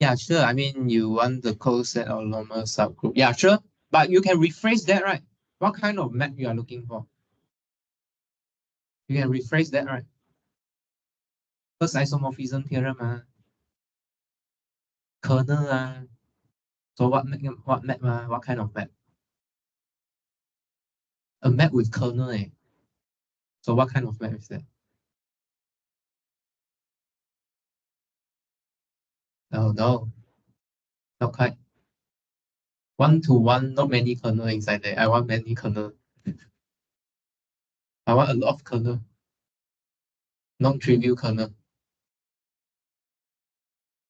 Yeah, sure. I mean, you want the closed set or normal subgroup. Yeah, sure. But you can rephrase that, right? What kind of map you are looking for? You can rephrase that, right? First isomorphism theorem, kernel. So what map, what kind of map? A map with kernel, eh? So what kind of map is that? No, not quite. One-to-one, not many kernel inside there. I want many kernel. I want a lot of kernel. Non-trivial kernel.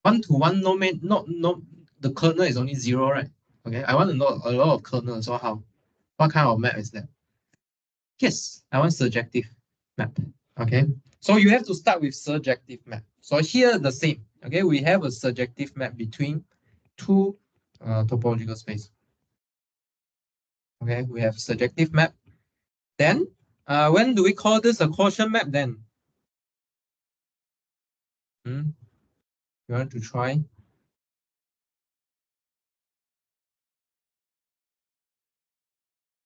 One-to-one, the kernel is only 0, right? Okay, I want a lot of kernel. So how? What kind of map is that? Yes, I want surjective map. Okay, so you have to start with surjective map. So here the same. Okay, we have a surjective map between two topological space. Okay, we have surjective map. Then, when do we call this a quotient map then? You want to try?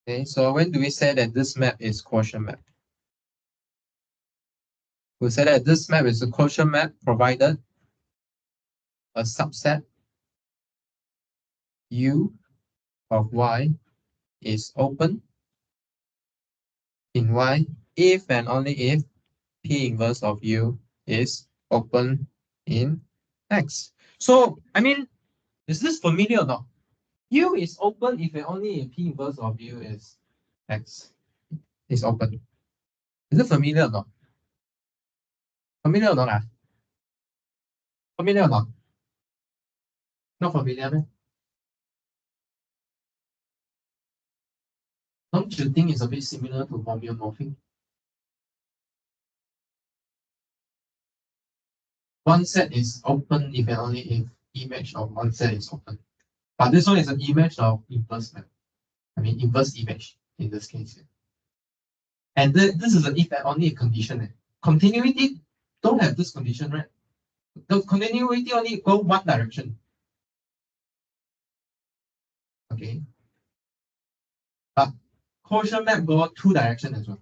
Okay, so when do we say that this map is quotient map? We say that this map is a quotient map provided a subset U of Y is open in Y if and only if P inverse of U is open in X. So, I mean, is this familiar or not? U is open if and only if P inverse of U is X is open. Is it familiar or not? Familiar or not? Familiar or not? Not familiar, man. Don't you think it's a bit similar to homeomorphic? One set is open if and only if image of one set is open. But this one is an image of inverse map. I mean inverse image in this case. And this is an if and only condition. Continuity don't have this condition, right? The continuity only go one direction. Okay. But quotient map go two direction as well.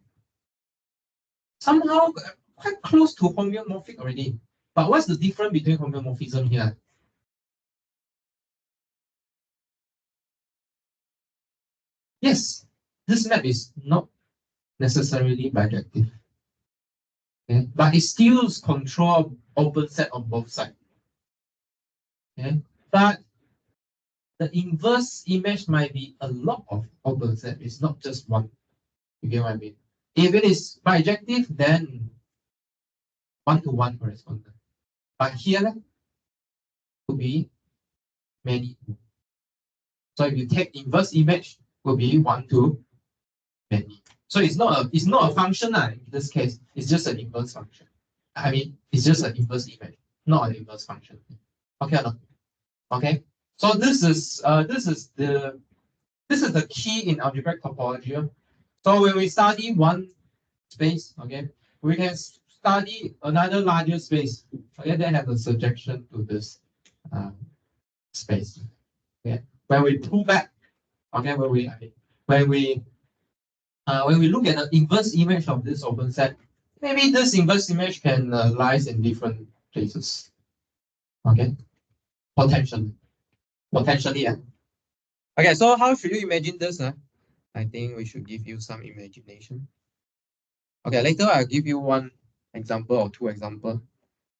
Somehow quite close to homeomorphic already. But what's the difference between homeomorphism here? Yes, this map is not necessarily bijective. Okay? But it still control open set on both sides. Okay? But the inverse image might be a lot of open set. It's not just one. You get what I mean? If it is bijective, then one-to-one correspondent. But here could be many. So if you take inverse image, will be one to many. So it's not a function in this case. It's just an inverse function. I mean, it's just an inverse image, not an inverse function. Okay or not? Okay. So this is the key in algebraic topology. So when we study one space, okay, we can study another larger space. Okay, that has a surjection to this space. Okay, when we pull back, okay, when we look at the inverse image of this open set, maybe this inverse image can lies in different places. Okay, potentially. Yeah. Okay, so how should you imagine this? I think we should give you some imagination. Okay, later I'll give you one example or two examples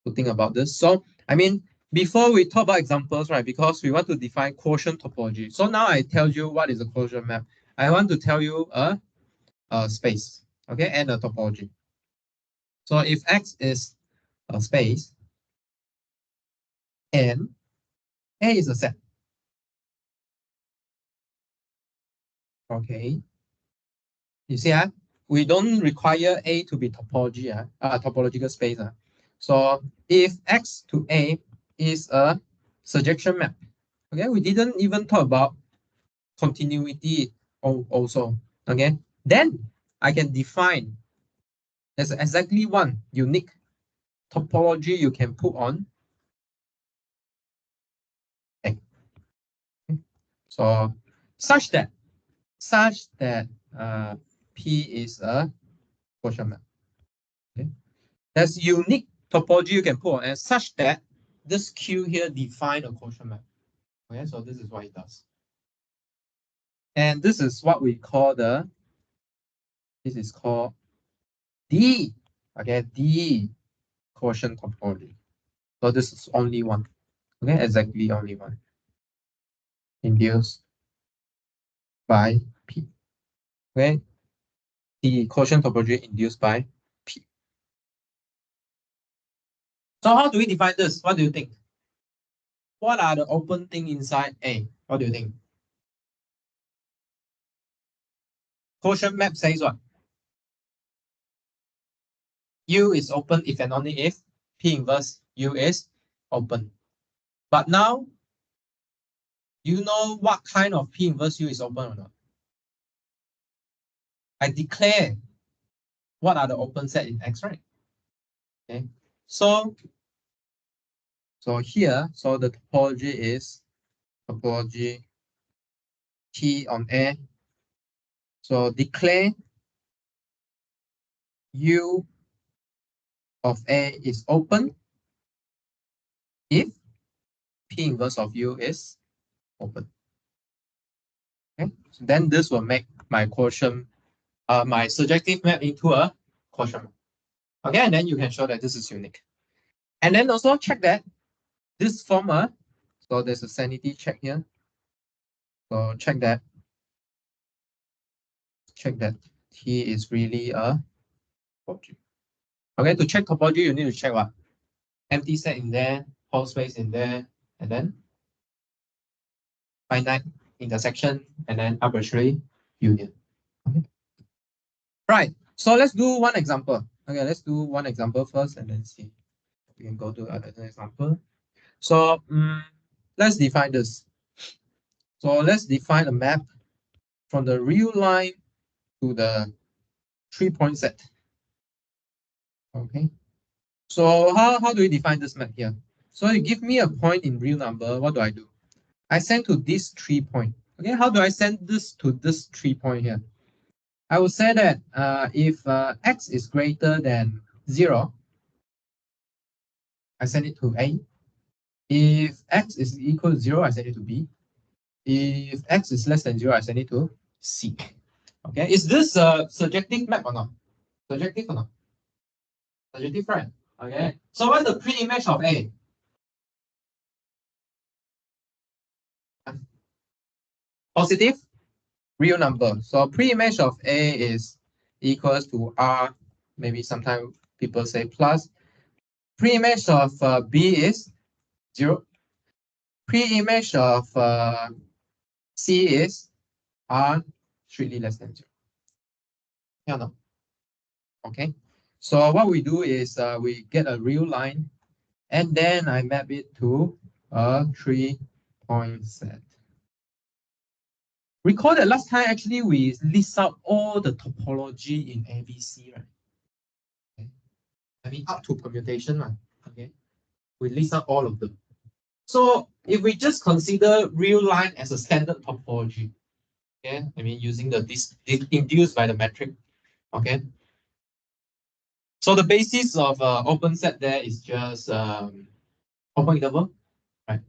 to think about this. So, I mean, before we talk about examples, right, because we want to define quotient topology. So now I tell you what is a quotient map. I want to tell you a space, okay, and a topology. So if X is a space and A is a set, okay, you see, we don't require A to be topology, topological space. So if X to A is a surjection map, okay, we didn't even talk about continuity also, okay, then I can define there's exactly one unique topology you can put on A. So such that P is a quotient map. Okay, there's unique topology you can put on, and such that this Q here define a quotient map. Okay, so this is what it does. And this is what we call this is called D. Okay, D quotient topology. So this is only one. Okay, exactly only one. Induced by P. Okay, the quotient topology induced by P. So how do we define this? What do you think? What are the open things inside A? What do you think? Quotient map says what? U is open if and only if P inverse U is open. But now, you know what kind of P inverse U is open or not? I declare what are the open set in X, right? Okay. So here, so the topology is topology T on A. So declare U of A is open if P inverse of U is open. Okay, so then this will make my quotient, my surjective map into a quotient map. Okay, and then you can show that this is unique. And then also check that this form so there's a sanity check here. So check that T is really a topology. Okay, to check topology, you need to check what? Empty set in there, whole space in there, and then finite intersection, and then arbitrary union. Okay. Right. So let's do one example. Okay, let's do one example first, and then see. We can go to another example. So let's define this. So let's define a map from the real line to the 3-point set. Okay. So how do we define this map here? So you give me a point in real number. What do? I send to this 3 point. Okay, how do I send this to this 3 point here? I would say that if X is greater than 0, I send it to A. If X is equal to 0, I send it to B. If X is less than 0, I send it to C. Okay, is this a surjective map or not? Surjective or not? Surjective, right? Okay, so what's the pre-image of A? Positive real number. So pre-image of A is equals to R. Maybe sometimes people say plus Pre-image of B is 0. Pre-image of C is R strictly less than 0. Yeah, no? Okay. So what we do is we get a real line and then I map it to a 3-point set. Recall that last time actually we list out all the topology in ABC, right? Okay. I mean up to permutation, right? Okay. We list out all of them. So if we just consider real line as a standard topology, okay, I mean using the this induced by the metric, okay. So the basis of open set there is just open interval, right?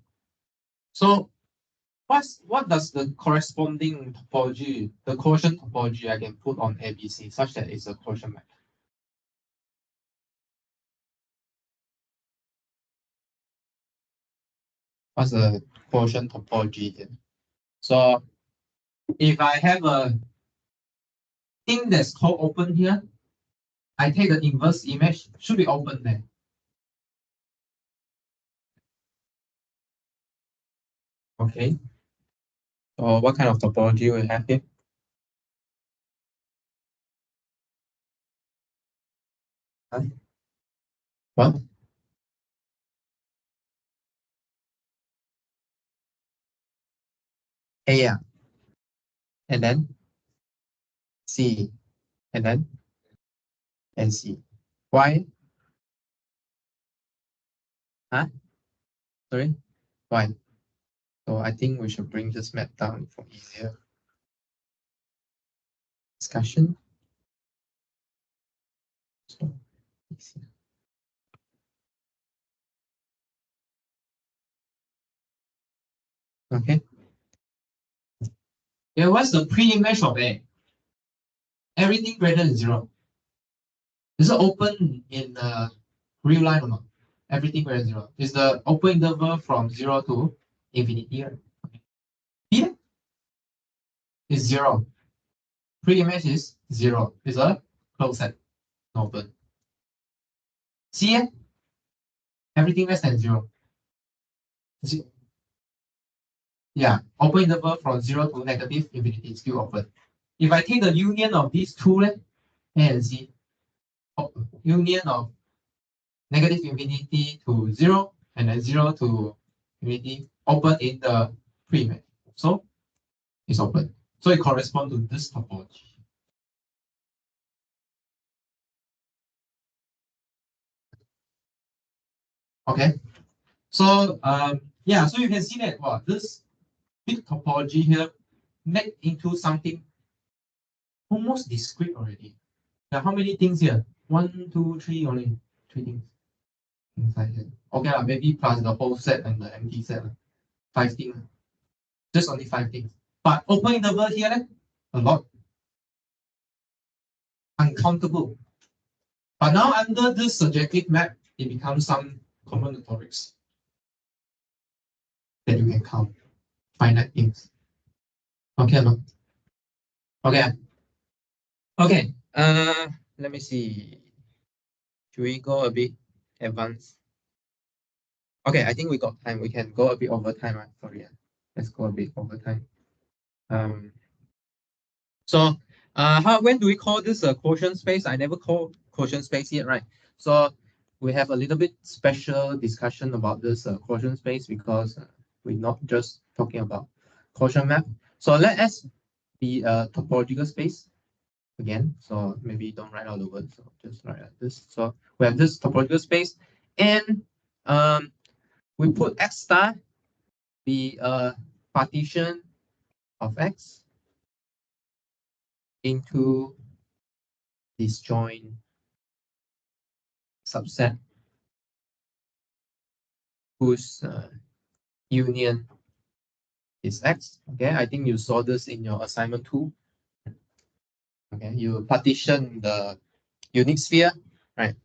So what does the corresponding topology, the quotient topology I can put on ABC such that it's a quotient map? What's the quotient topology here? So if I have a thing that's called open here, I take the inverse image, should be open there. Okay. So what kind of topology we have here? Huh? What? A, yeah. And then C, and then and C. Why? Huh? Sorry? Why? So I think we should bring this map down for easier discussion. So easier. Okay. Yeah, what's the pre-image of A? Everything greater than 0. Is it open in real line or not? Everything greater than 0. Is the open interval from 0 to infinity? Right? B is 0. Pre-image is 0. It's a closed set, open. C, everything less than 0. Yeah, open interval from 0 to negative infinity is still open. If I take the union of these two, A and C, union of negative infinity to 0 and then 0 to infinity, open in the pre-image. So it's open. So it corresponds to this topology. Okay. So yeah, so you can see that this big topology here made into something almost discrete already. There are how many things here? 1, 2, 3, only 3 things inside here. Okay, maybe plus the whole set and the empty set. 5 things. Just only 5 things. But open interval here, a lot. Uncountable. But now under this surjective map, it becomes some combinatorics that you can count. Finite things. Okay, no? Okay. Okay. Let me see. Should we go a bit advanced? Okay, I think we got time. We can go a bit over time. Right? Sorry. Let's go a bit over time. So when do we call this a quotient space? I never called quotient space yet, right? So we have a little bit special discussion about this quotient space because we're not just talking about quotient map. So let S be a topological space again. So maybe don't write out the word. So just write like this. So we have this topological space, and we put X star be a partition of X into disjoint subset whose union is X. Okay, I think you saw this in your assignment 2. Okay, you partition the unique sphere, right,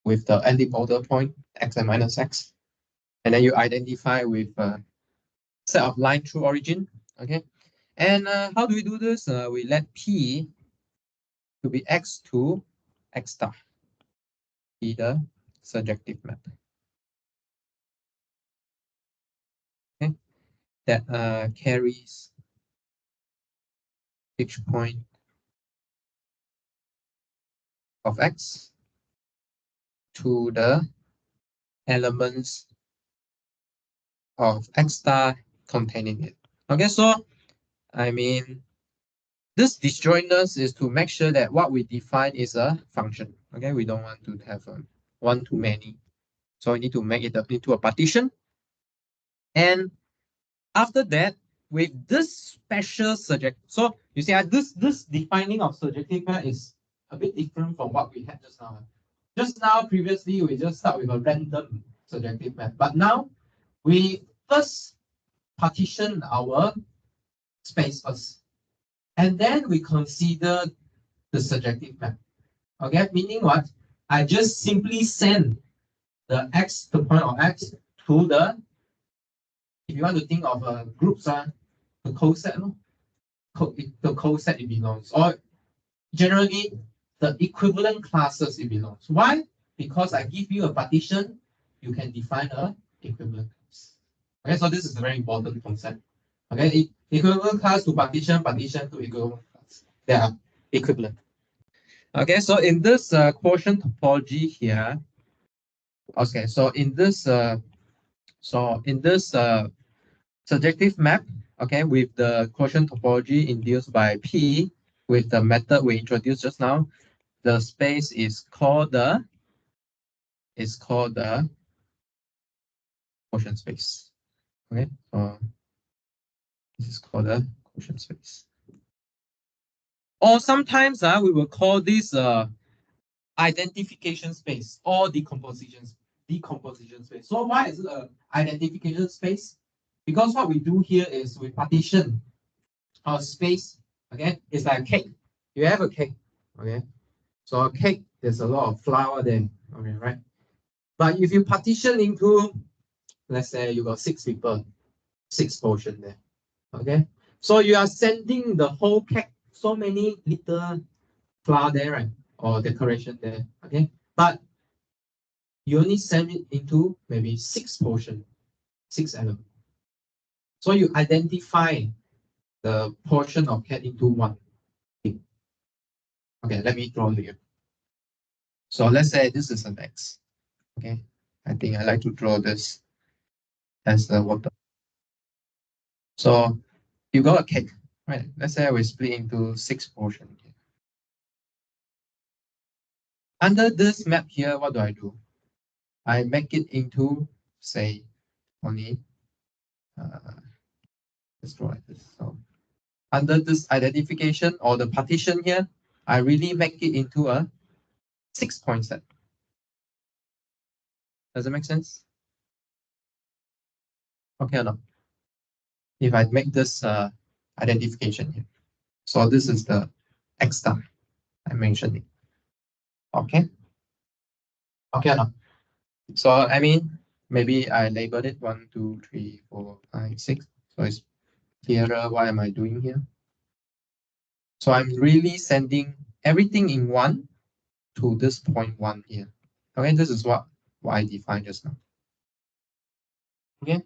with the antipodal point X and minus X, and then you identify with a set of line through origin. Okay, and how do we do this? We let P to be X to X star be the surjective map. Okay, that carries each point of X to the elements of X star containing it. Okay, so I mean, this disjointness is to make sure that what we define is a function. Okay, we don't want to have one too many. So we need to make it into a partition. And after that, with this special subject, so you see, this defining of surjective map is a bit different from what we had just now. Just now, previously, we just start with a random surjective map. But now, we first partition our space first. And then we consider the surjective map. Okay, meaning what? I just simply send the point of X to the, if you want to think of groups, the coset, no? The coset it belongs, or generally the equivalent classes it belongs. Why? Because I give you a partition, you can define a equivalent class. Okay, so this is a very important concept. Okay, equivalent class to partition, partition to equivalent class. They are equivalent. Okay, so in this quotient topology here, okay, so in this surjective map, okay, with the quotient topology induced by P, with the method we introduced just now, the space is called the quotient space. Okay, so this is called the quotient space. Or sometimes we will call this identification space or decomposition space. So why is it an identification space? Because what we do here is we partition our space. Okay, it's like a cake. You have a cake. Okay, so a cake, there's a lot of flour there. Okay, right? But if you partition into, let's say you got 6 people, 6 portion there. Okay, so you are sending the whole cake, so many little flour there, right? Or decoration there. Okay, but you only send it into maybe 6 portion, 6 elements. So you identify the portion of cat into one thing. Okay, let me draw here. So let's say this is an X. Okay, I think I like to draw this as the water. So you got a cake, right? Let's say we split into 6 portions. Under this map here, what do? I make it into, say, only, let's draw like this. So under this identification or the partition here, I really make it into a 6-point set. Does it make sense? Okay or not? If I make this identification here. So this is the X star I mentioned it. Okay? Okay or not? So I mean, maybe I labeled it 1, 2, 3, 4, 5, 6. So it's clearer what am I doing here. So I'm really sending everything in 1 to this point 1 here. Okay, this is what I defined just now. Okay,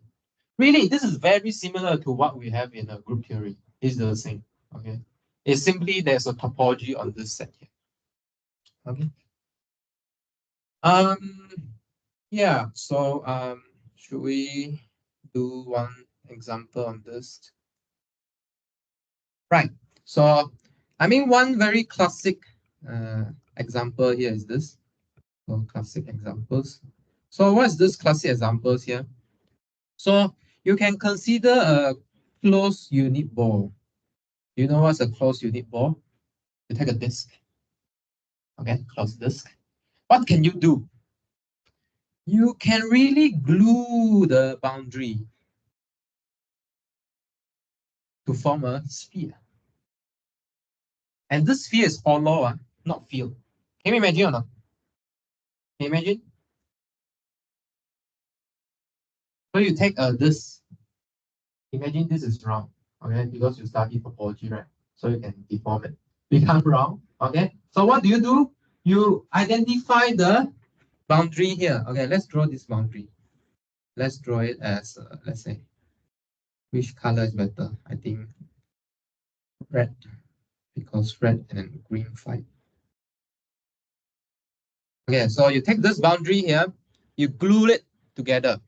really, this is very similar to what we have in a group theory. It's the same. Okay, it's simply there's a topology on this set here. Okay. Yeah. So should we do one example on this? Right. So I mean, one very classic example here is this. So classic examples. So what's this classic examples here? So you can consider a closed unit ball. You know what's a closed unit ball? You take a disk. Okay, closed disk. What can you do? You can really glue the boundary to form a sphere. And this sphere is hollow, not filled. Can you imagine or not? Can you imagine? So you take this. Imagine this is round, okay? Because you study topology, right? So you can deform it. Become round, okay? So what do? You identify the boundary here. Okay, let's draw this boundary. Let's draw it as, let's say, which color is better? I think red, because red and green fight. Okay, so you take this boundary here, you glue it together.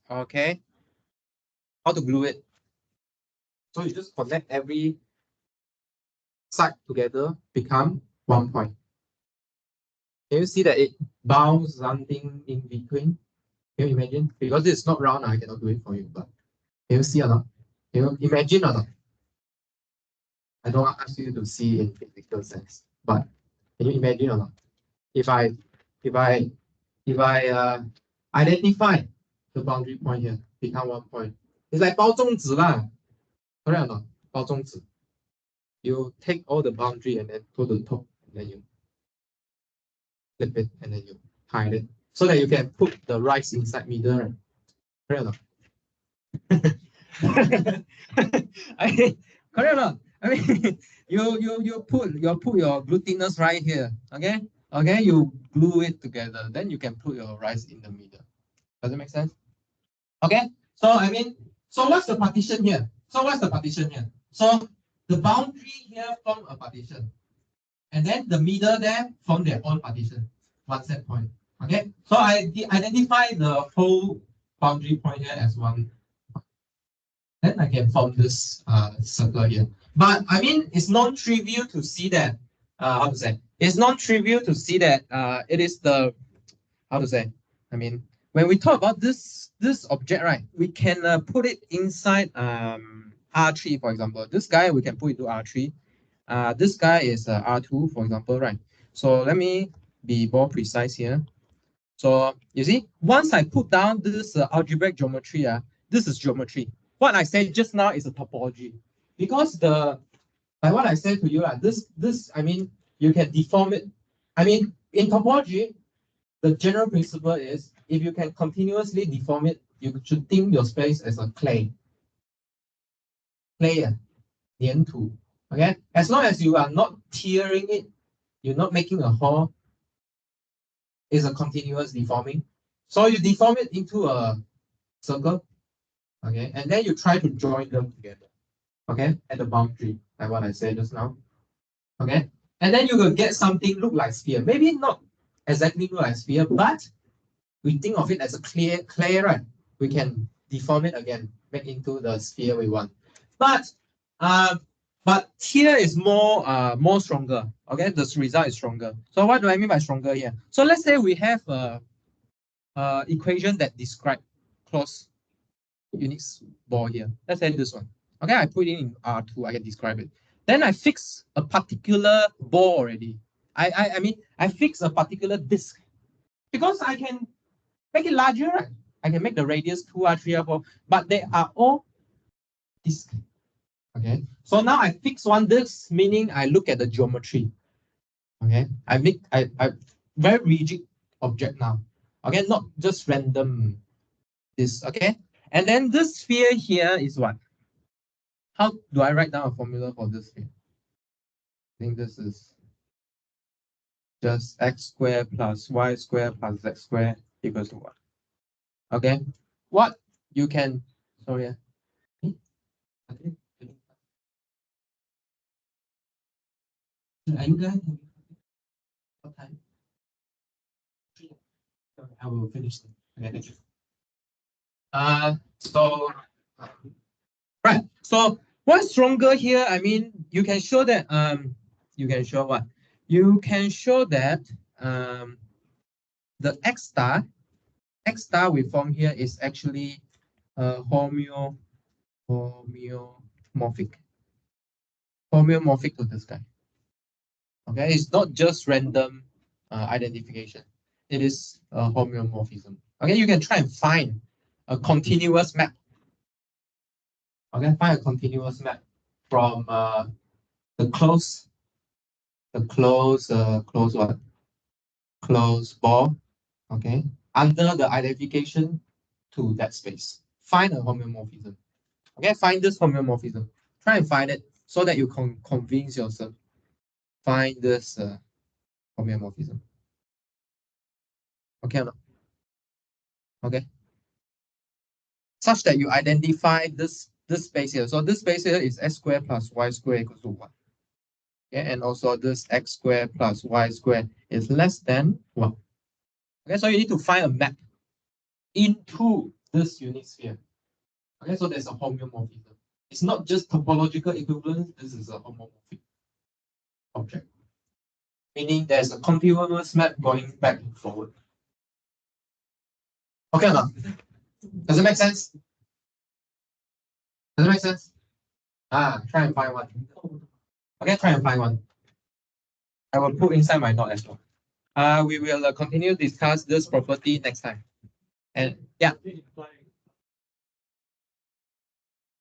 Okay, how to glue it? So you just connect every side together, become 1 point. Can you see that it bounds something in between? Can you imagine? Because it's not round, I cannot do it for you, but can you see or not? Can you imagine or not? I don't ask you to see in physical sense, but can you imagine or not? If I if I if I identify the boundary point here, become 1 point. It's like 包粽子 lah. Correct or not? 包粽子. You take all the boundary and then go to the top, and then you flip it, and then you hide it, so that you can put the rice inside middle, right? Correct or not? I mean, correct or not? I mean, you put your glutinous right here, okay? Okay, you glue it together, then you can put your rice in the middle. Does it make sense? Okay, so I mean, so what's the partition here? So the boundary here form a partition, and then the middle there form their own partition, one set point. Okay, so I identify the whole boundary point here as one. Then I can form this circle here. But I mean, it's non-trivial to see that, how to say, it's non-trivial to see that it is the, how to say, I mean, when we talk about this object, right, we can put it inside R3, for example. This guy, we can put into R3. This guy is R2, for example, right? So let me be more precise here. So you see, once I put down this algebraic geometry, this is geometry. What I said just now is a topology, because like what I said to you, this I mean, you can deform it. I mean, in topology, the general principle is if you can continuously deform it, you should think your space as a clay. Clay, 粘土. Okay, as long as you are not tearing it, you're not making a hole, it's a continuous deforming. So you deform it into a circle. Okay, and then you try to join them together, okay, at the boundary, like what I said just now. Okay, and then you will get something look like sphere. Maybe not exactly look like sphere, but we think of it as a clay, right? We can deform it again, make into the sphere we want. But here is more stronger. Okay, this result is stronger. So what do I mean by stronger here? So let's say we have a equation that describe closed units ball here. Let's say this one. Okay, I put it in R2, I can describe it. Then I fix a particular ball already. I mean, I fix a particular disk, because I can make it larger, right? I can make the radius 2R, 3R, 4, but they are all disk. Okay, so now I fix one disk, meaning I look at the geometry. Okay, I very rigid object now. Okay, not just random this. Okay, and then this sphere here is what? How do I write down a formula for this sphere? I think this is just x squared plus y squared plus z squared equals to what? Okay, what you can, sorry. Okay. Are you guys? What time? I will finish. Okay, thank you. So right. So what's stronger here? I mean, you can show that you can show what? You can show that the x star we form here is actually homeomorphic to this guy. Okay, it's not just random identification. It is homeomorphism. Okay, you can try and find a continuous map. Okay, find a continuous map from the close ball. Okay, under the identification to that space. Find a homeomorphism. Okay, find this homeomorphism. Try and find it so that you can convince yourself. Find this homeomorphism. Okay or not? Okay. Such that you identify this space here. So this space here is x squared plus y squared equals to 1. Okay, and also this x squared plus y squared is less than 1. Okay, so you need to find a map into this unit sphere. Okay, so there's a homeomorphism. It's not just topological equivalence, this is a homomorphic object. Meaning there's a continuous map going back and forward. Okay or not? Does it make sense? Does it make sense? Try and find one. Okay, try and find one. I will put inside my note as well. We will continue discuss this property next time. And yeah.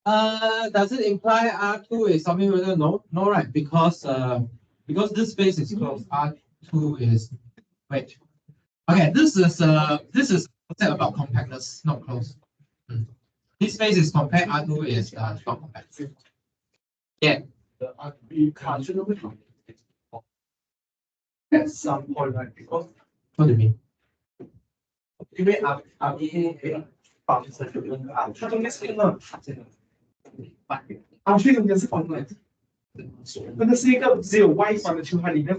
Does it imply R2 is something whether no? No, right? Because this space is closed. R2 is wait. Okay, this is about compactness, not close. This space is compact, R2 is not compact. Yeah. At some point, right? Because What do you mean? 因为RBA 绑成有那个它中间是一个这中间是绑的，那个是一个只有 Y 端的球，它里面